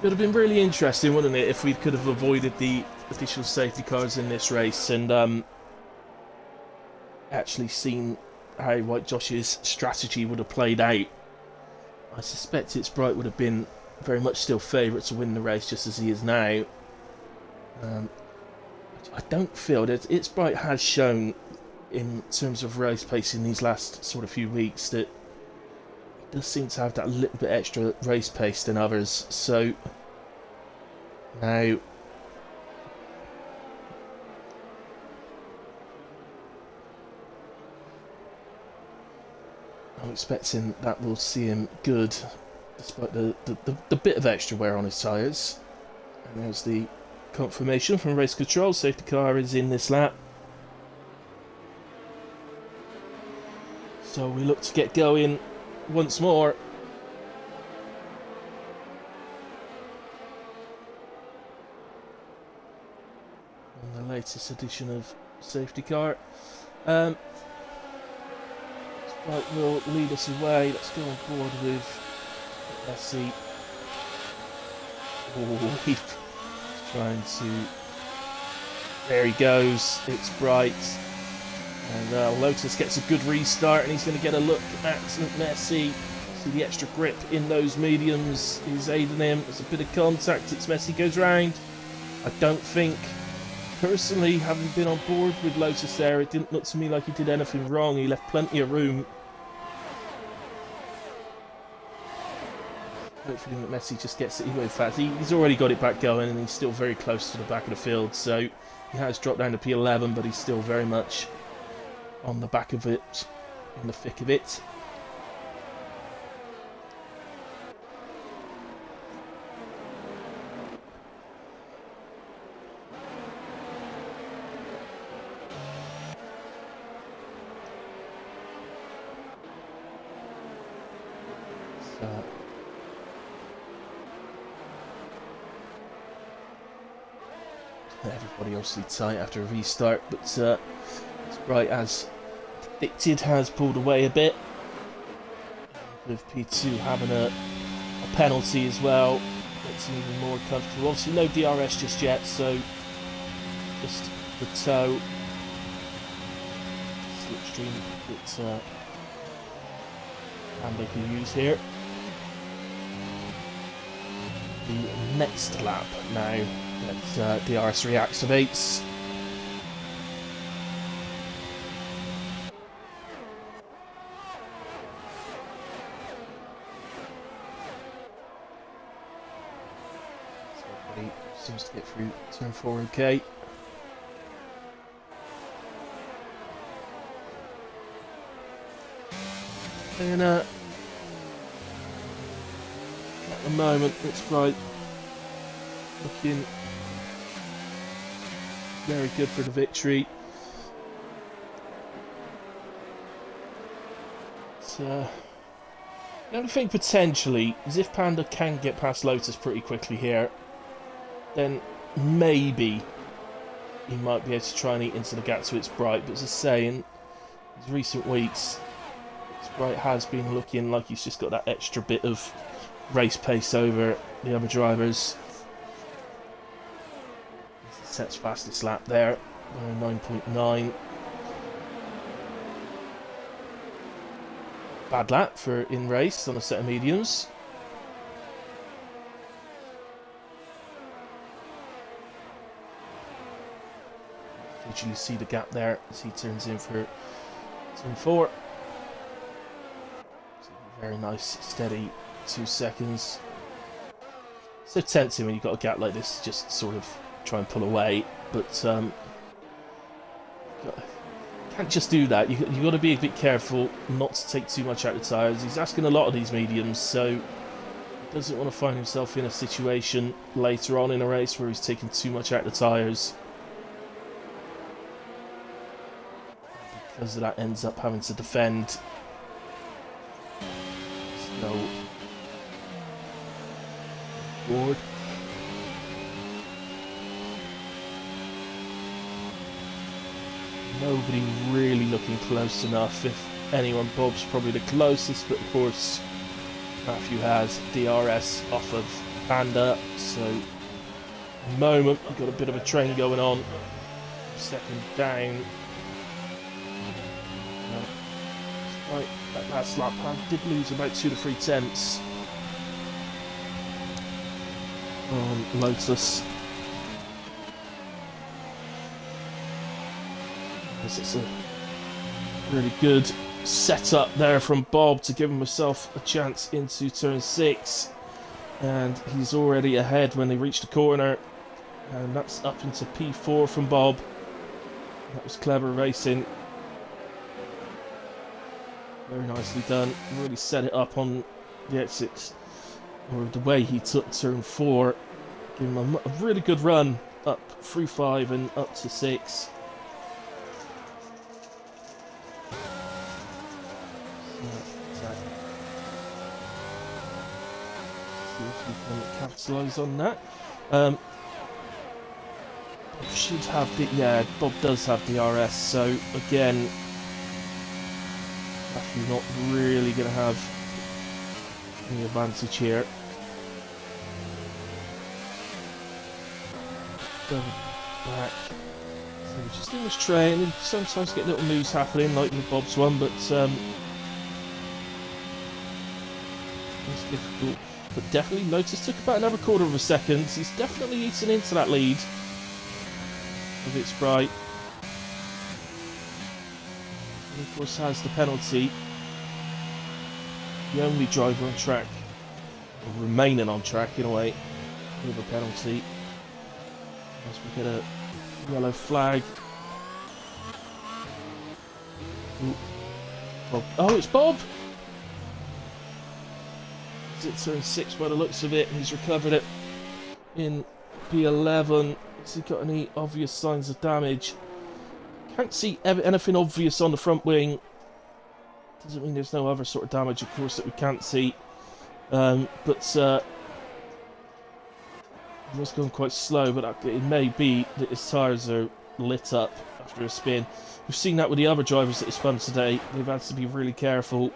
would have been really interesting, wouldn't it, if we could have avoided the official safety cars in this race and actually seen how White Josh's strategy would have played out. I suspect its Bright would have been very much still favourite to win the race, just as he is now. I don't feel that its Bright has shown, in terms of race pace in these last sort of few weeks, that it does seem to have that little bit extra race pace than others. So now I'm expecting that will see him good, despite the bit of extra wear on his tyres. And there's the confirmation from race control. Safety car is in this lap. So we look to get going once more. On the latest edition of safety car. Sprite will lead us away. Let's go on board with Messi. Oh, he's trying to... There he goes. It's Bright. And Lotus gets a good restart, and he's going to get a look at Messi. See the extra grip in those mediums is aiding him. There's a bit of contact. It's Messi goes round. I don't think, personally, having been on board with Lotus there, it didn't look to me like he did anything wrong. He left plenty of room. Hopefully Messi just gets it. In fact, he's already got it back going, and he's still very close to the back of the field. So he has dropped down to P11, but he's still very much on the back of it, in the thick of it. So, everybody obviously tight after a restart, but Sprite, as predicted, has pulled away a bit, with P2 having a penalty as well. Makes him even more comfortable. Obviously no DRS just yet, so just the toe slipstream that Panda can use here. The next lap now that DRS reactivates. So everybody seems to get through turn 4 okay. And at the moment, it's right, looking very good for the victory. The only thing potentially is if Panda can get past Lotus pretty quickly here, then maybe he might be able to try and eat into the gap to its Bright. But as I say, in these recent weeks, Bright has been looking like he's just got that extra bit of race pace over the other drivers. Sets fastest lap there, 9.9. Bad lap for in race on a set of mediums. Visually see the gap there as he turns in for turn 4. Very nice, steady 2 seconds. So tempting when you've got a gap like this, just sort of try and pull away, but can't just do that. You've got to be a bit careful not to take too much out of the tyres. He's asking a lot of these mediums, so he doesn't want to find himself in a situation later on in a race where he's taking too much out of the tyres. Because of that, ends up having to defend. So, forward. Nobody really looking close enough. If anyone, Bob's probably the closest, but of course Matthew has DRS off of Panda, so at the moment we've got a bit of a train going on. Second down. Right, that last lap, Panda did lose about 2 to 3 tenths on Lotus. It's a really good setup there from Bob to give himself a chance into turn 6, and he's already ahead when they reach the corner, and that's up into P4 from Bob. That was clever racing, very nicely done. Really set it up on the exits, or the way he took turn 4, giving him a really good run up through 5 and up to 6. We can capitalise on that. Bob should have the, yeah, Bob does have the RS, so again, Matthew not really going to have any advantage here. Going back. So we're just in this train, and sometimes get little moves happening, like with Bob's one, but it's difficult. But definitely Lotus took about another quarter of a second. He's definitely eaten into that lead. If it's bright. And of course has the penalty. The only driver on track, or remaining on track in a way, with a penalty. As we get a yellow flag. Ooh. Bob. Oh, it's Bob! It's turn 6 by the looks of it. He's recovered it in P11. Has he got any obvious signs of damage? Can't see anything obvious on the front wing. Doesn't mean there's no other sort of damage, of course, that we can't see. But he was going quite slow, but it may be that his tyres are lit up after a spin. We've seen that with the other drivers that have spun today. They've had to be really careful.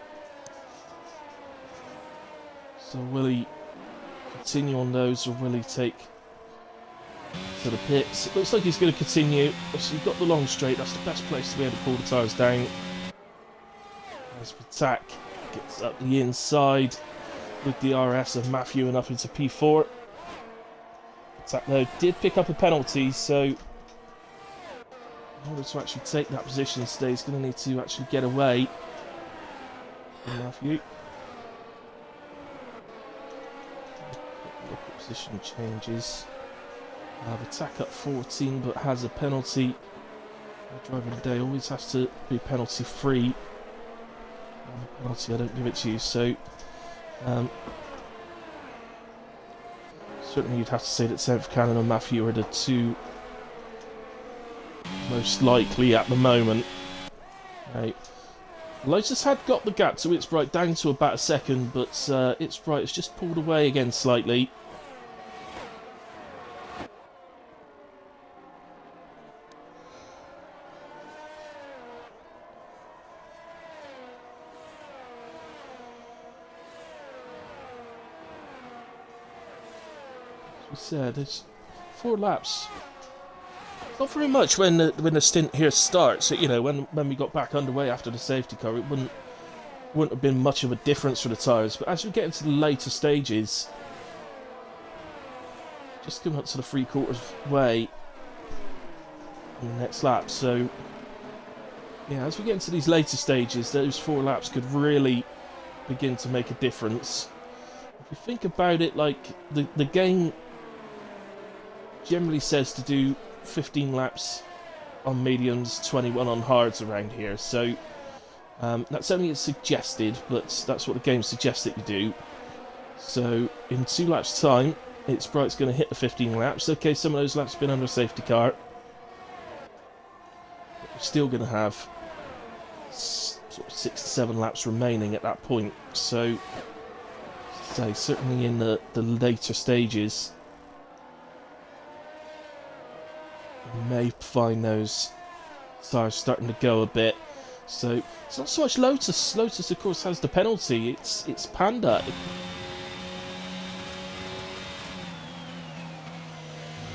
So will he continue on those, or will he take to the pits. It looks like he's going to continue. So you've got the long straight. That's the best place to be able to pull the tyres down. As Attack gets up the inside with the RS of Matthew and up into P4. Attack though did pick up a penalty, so in order to actually take that position today, he's going to need to actually get away from Matthew. Look at position changes. Attack up 14 but has a penalty. Driving today always has to be penalty free. Penalty, I don't give it to you, so certainly you'd have to say that South Cannon and Matthew are the two most likely at the moment. Right. Lotus had got the gap to It's Bright down to about a second, but It's Bright has just pulled away again slightly. As we said, it's 4 laps. Not very much when the stint here starts. You know, when we got back underway after the safety car, it wouldn't have been much of a difference for the tyres. But as we get into the later stages, just coming up to the 3/4 way in the next lap. So yeah, as we get into these later stages, those 4 laps could really begin to make a difference. If you think about it, like the game generally says to do 15 laps on mediums, 21 on hards around here, so that's only suggested, but that's what the game suggests that you do. So in 2 laps time, It's Bright's going to hit the 15 laps. Okay, some of those laps have been under a safety car, but we're still going to have sort of 6 to 7 laps remaining at that point. So certainly in the later stages, you may find those tyres starting to go a bit. So it's not so much Lotus. Lotus, of course, has the penalty. It's Panda.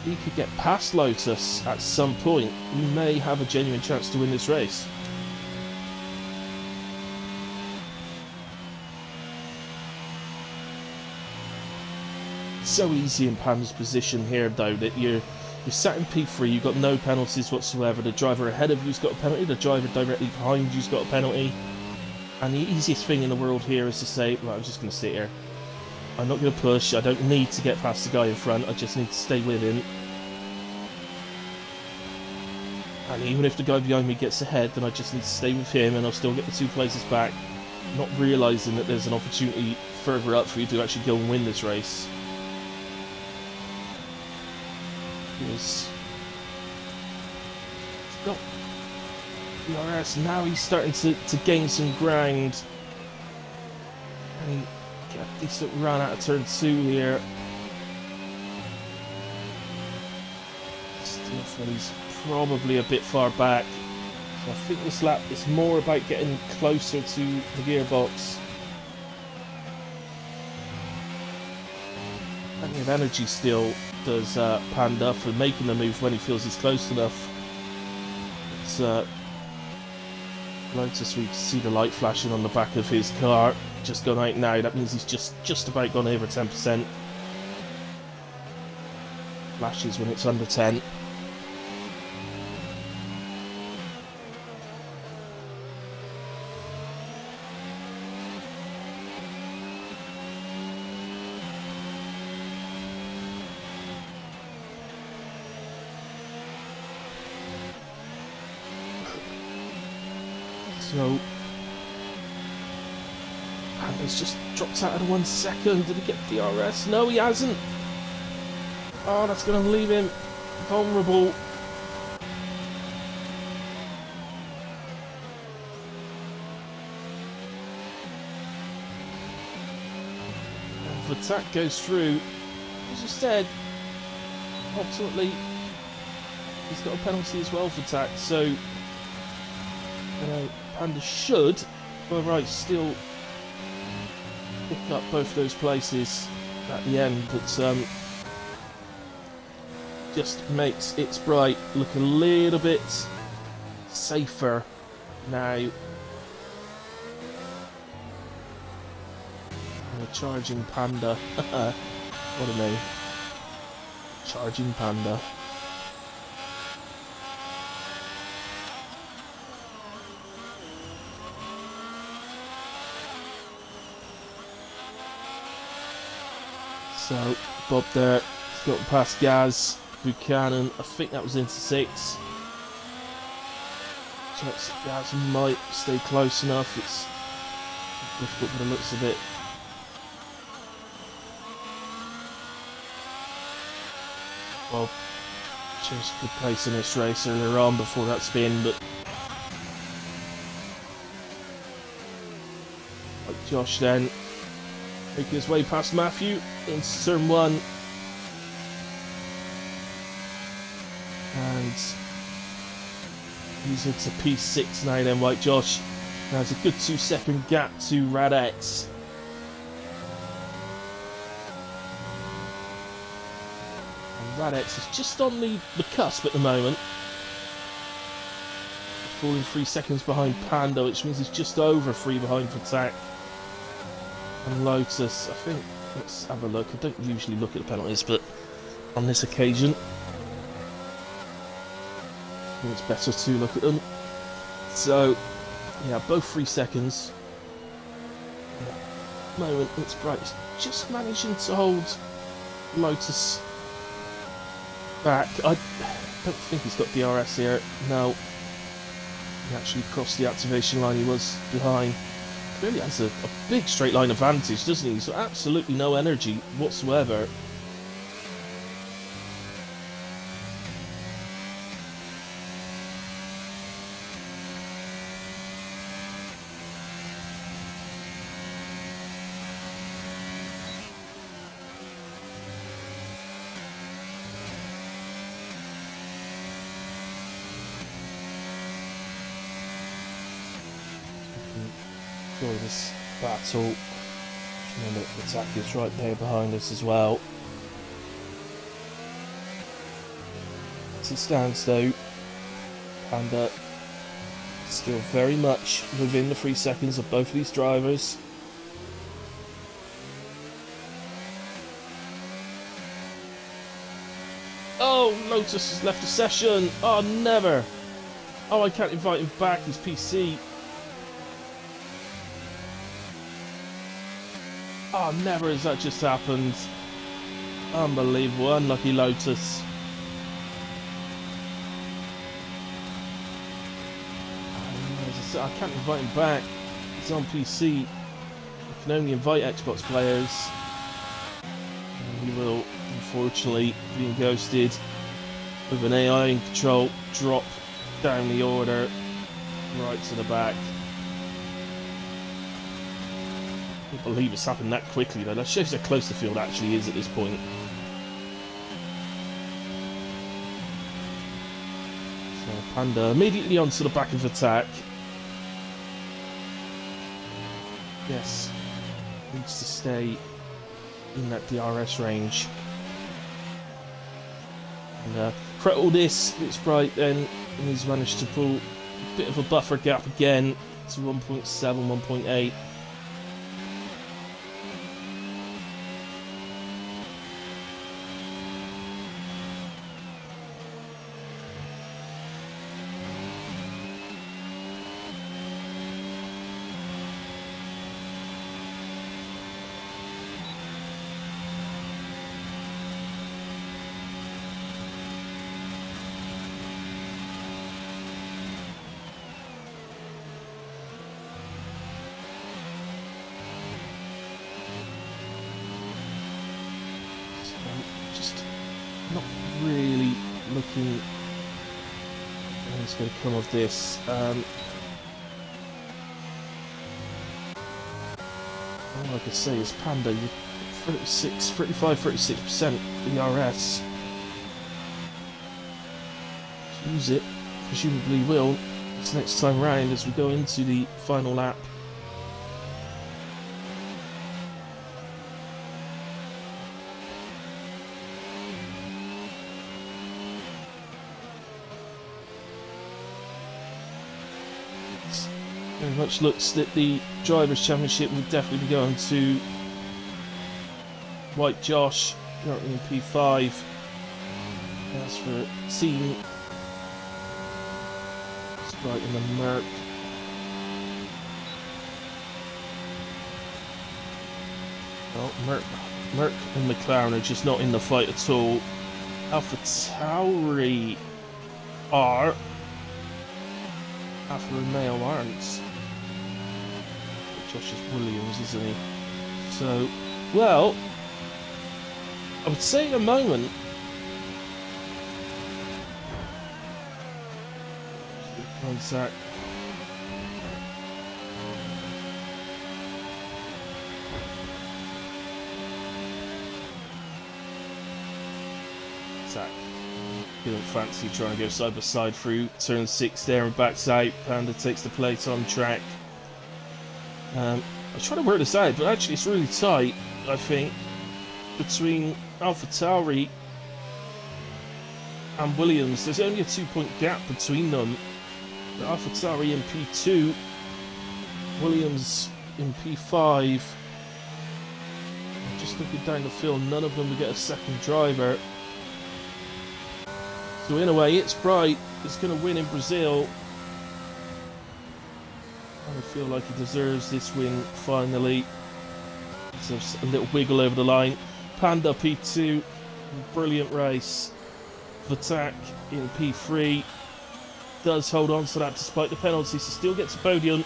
If he could get past Lotus at some point, you may have a genuine chance to win this race. So easy in Panda's position here, though, that you're sat in P3, you've got no penalties whatsoever. The driver ahead of you's got a penalty, the driver directly behind you's got a penalty. And the easiest thing in the world here is to say, right, I'm just going to sit here. I'm not going to push, I don't need to get past the guy in front, I just need to stay with him. And even if the guy behind me gets ahead, then I just need to stay with him and I'll still get the 2 places back. Not realising that there's an opportunity further up for you to actually go and win this race. He's got the RS, now he's starting to gain some ground. And he got a decent run out of turn 2 here. Still feel he's probably a bit far back. So I think this lap is more about getting closer to the gearbox. Plenty of energy still does Panda for making the move when he feels he's close enough. It's Lotus, we see the light flashing on the back of his car. Just gone out now, that means he's just about gone over 10%. Flashes when it's under 10. So, Panda's just dropped out of the 1 second. Did he get the DRS? No, he hasn't. Oh, that's going to leave him vulnerable. And the attack goes through. As I said, ultimately, he's got a penalty as well for attack, so you know, Panda should, right, still pick up both those places at the end, but just makes its bright look a little bit safer now. And a charging panda. What a name. Charging panda. So, Bob there, he's got past Gaz, Buchanan, I think that was into 6. Checks that Gaz might stay close enough, it's difficult by the looks of it. Well, just good place in this race earlier on before that spin, but like Josh then, making his way past Matthew into turn 1. And he's into P6 now then, White Josh. Now it's a good 2-second gap to Radex. And Radex is just on the cusp at the moment. Falling 3 seconds behind Panda, which means he's just over 3 behind Patak. And Lotus, I think, let's have a look. I don't usually look at the penalties, but on this occasion, I think it's better to look at them. So, yeah, both 3 seconds. At the moment, it's bright. It's just managing to hold Lotus back. I don't think he's got DRS here. No. He actually crossed the activation line. He was behind. Really has a big straight line advantage, doesn't he? So absolutely no energy whatsoever. Enjoy this battle. Remember, the attack is right there behind us as well. As it stands though, Panda still very much within the 3 seconds of both of these drivers. Oh, Lotus has left the session. Oh, never. Oh, I can't invite him back. He's PC. Oh, never has that just happened. Unbelievable. Unlucky Lotus. I can't invite him back. He's on PC. You can only invite Xbox players. And he will, unfortunately, being ghosted with an AI in control, drop down the order right to the back. I can't believe it's happened that quickly though. That shows how close the field actually is at this point. So Panda immediately onto the back of attack. Yes, needs to stay in that DRS range. And for all this, it's bright then, and he's managed to pull a bit of a buffer gap again to 1.7, 1.8. Just not really looking what's going to come of this. All I could say is Panda, you're 35-36% ERS. Use it, presumably will, this next time round as we go into the final lap. very much looks that the Drivers' Championship will definitely be going to White Josh, currently in P5. As for Team Sprite in the Merc, well, Merc and McLaren are just not in the fight at all. Alpha Tauri are. Alfa Romeo aren't. Josh is Williams, isn't he? So, well, I would say at the moment, Zach. Didn't fancy trying to go side by side through turn 6 there and backs out. Panda takes the plate on track. I was trying to work this out, but actually it's really tight, I think, between Alpha Tauri and Williams. There's only a 2-point gap between them. But Alpha Tauri in P2, Williams in P5. Just looking down the field, none of them will get a second driver. So in a way, It's Bright is going to win in Brazil. I feel like he deserves this win finally. So a little wiggle over the line. Panda P2, brilliant race. Vatak in P3 does hold on to that despite the penalties. He still gets a podium.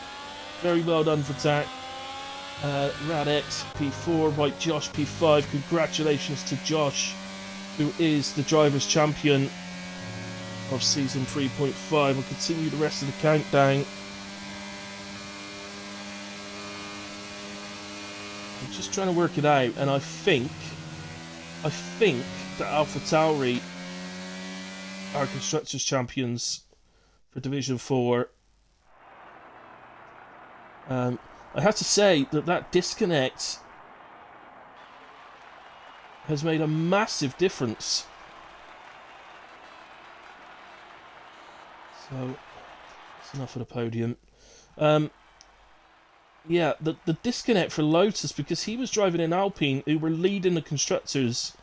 Very well done, Vatak. Radex P4, White Josh P5. Congratulations to Josh, who is the Drivers' Champion of Season 3.5. We'll continue the rest of the countdown. I'm just trying to work it out, and I think that Alpha Tauri are Constructors' Champions for Division 4. I have to say that disconnect has made a massive difference. So, that's enough for the podium. Yeah, the disconnect for Lotus, because he was driving in Alpine, who were leading the Constructors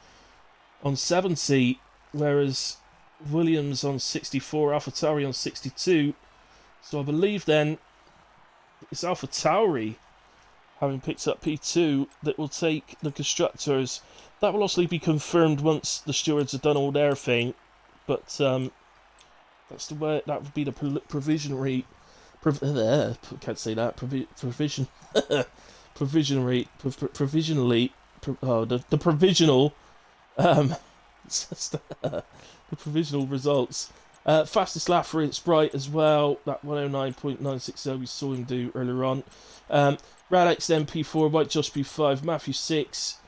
on 70, whereas Williams on 64, AlphaTauri on 62. So I believe then it's AlphaTauri, having picked up P2, that will take the Constructors. That will also be confirmed once the stewards have done all their thing, but that's the way. That would be the provisionary. Can't say that. Provisionally. The provisional. The provisional results. Fastest lap for It's Bright as well. That 109.960 we saw him do earlier on. Radex then P4, White Josh P5, Matthew 6,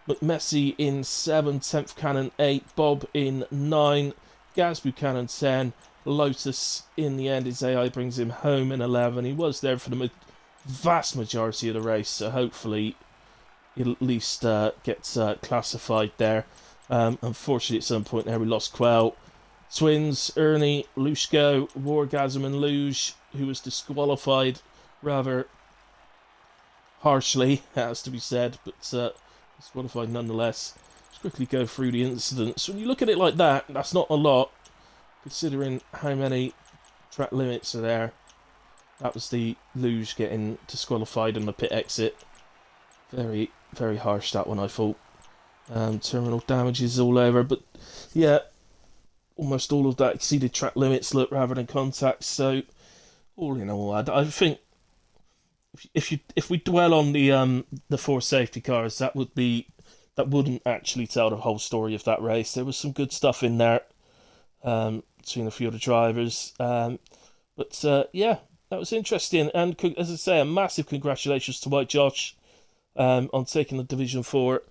McMessy in 7, 10th Cannon 8, Bob in 9, Gaz Buchanan 10, Lotus in the end, his AI brings him home in 11. He was there for the vast majority of the race, so hopefully he'll at least get classified there. Unfortunately, at some point there we lost Quell. Twins, Ernie, Lushko, Wargasm and Luge, who was disqualified rather harshly, has to be said, but disqualified nonetheless. Let's quickly go through the incidents. When you look at it like that, that's not a lot, considering how many track limits are there. That was the Luge getting disqualified in the pit exit. Very, very harsh, that one, I thought. Terminal damages all over, but yeah, almost all of that exceeded track limits rather than contacts. So all in all, I think if we dwell on the 4 safety cars, that wouldn't actually tell the whole story of that race. There was some good stuff in there between a few of the drivers, but yeah, that was interesting. And as I say, a massive congratulations to White Josh on taking the Division 4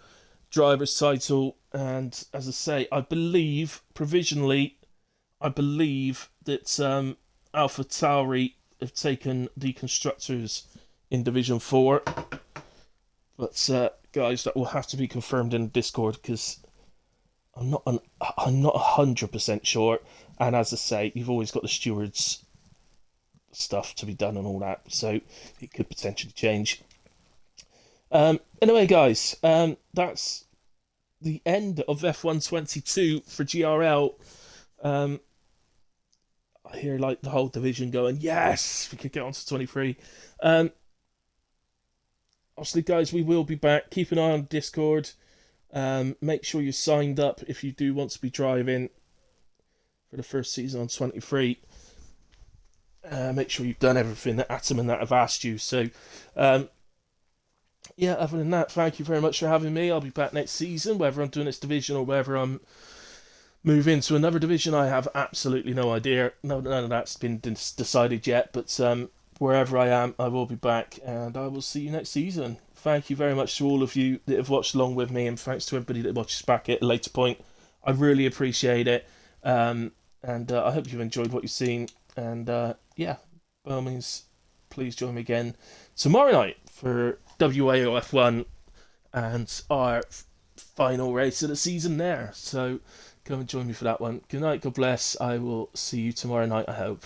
drivers title. And as I say, I believe provisionally, that Alpha Tauri have taken the Constructors in Division 4. But guys, that will have to be confirmed in Discord, because I'm not 100% sure. And as I say, you've always got the stewards stuff to be done and all that, so it could potentially change. Anyway, guys, that's the end of F1 22 for GRL. Um, I hear like the whole division going, yes, we could get on to 23. Um, Obviously, guys, we will be back. Keep an eye on Discord. Make sure you're signed up if you do want to be driving for the first season on 23. Make sure you've done everything that Atom and that have asked you. So, yeah, other than that, thank you very much for having me. I'll be back next season, whether I'm doing this division or whether I'm moving to another division. I have absolutely no idea. No, none of that's been decided yet, but wherever I am, I will be back, and I will see you next season. Thank you very much to all of you that have watched along with me, and thanks to everybody that watches back at a later point. I really appreciate it, and I hope you've enjoyed what you've seen. And yeah, by all means, please join me again tomorrow night for WAOF1 and our final race of the season there. So come and join me for that one. Good night, God bless. I will see you tomorrow night, I hope.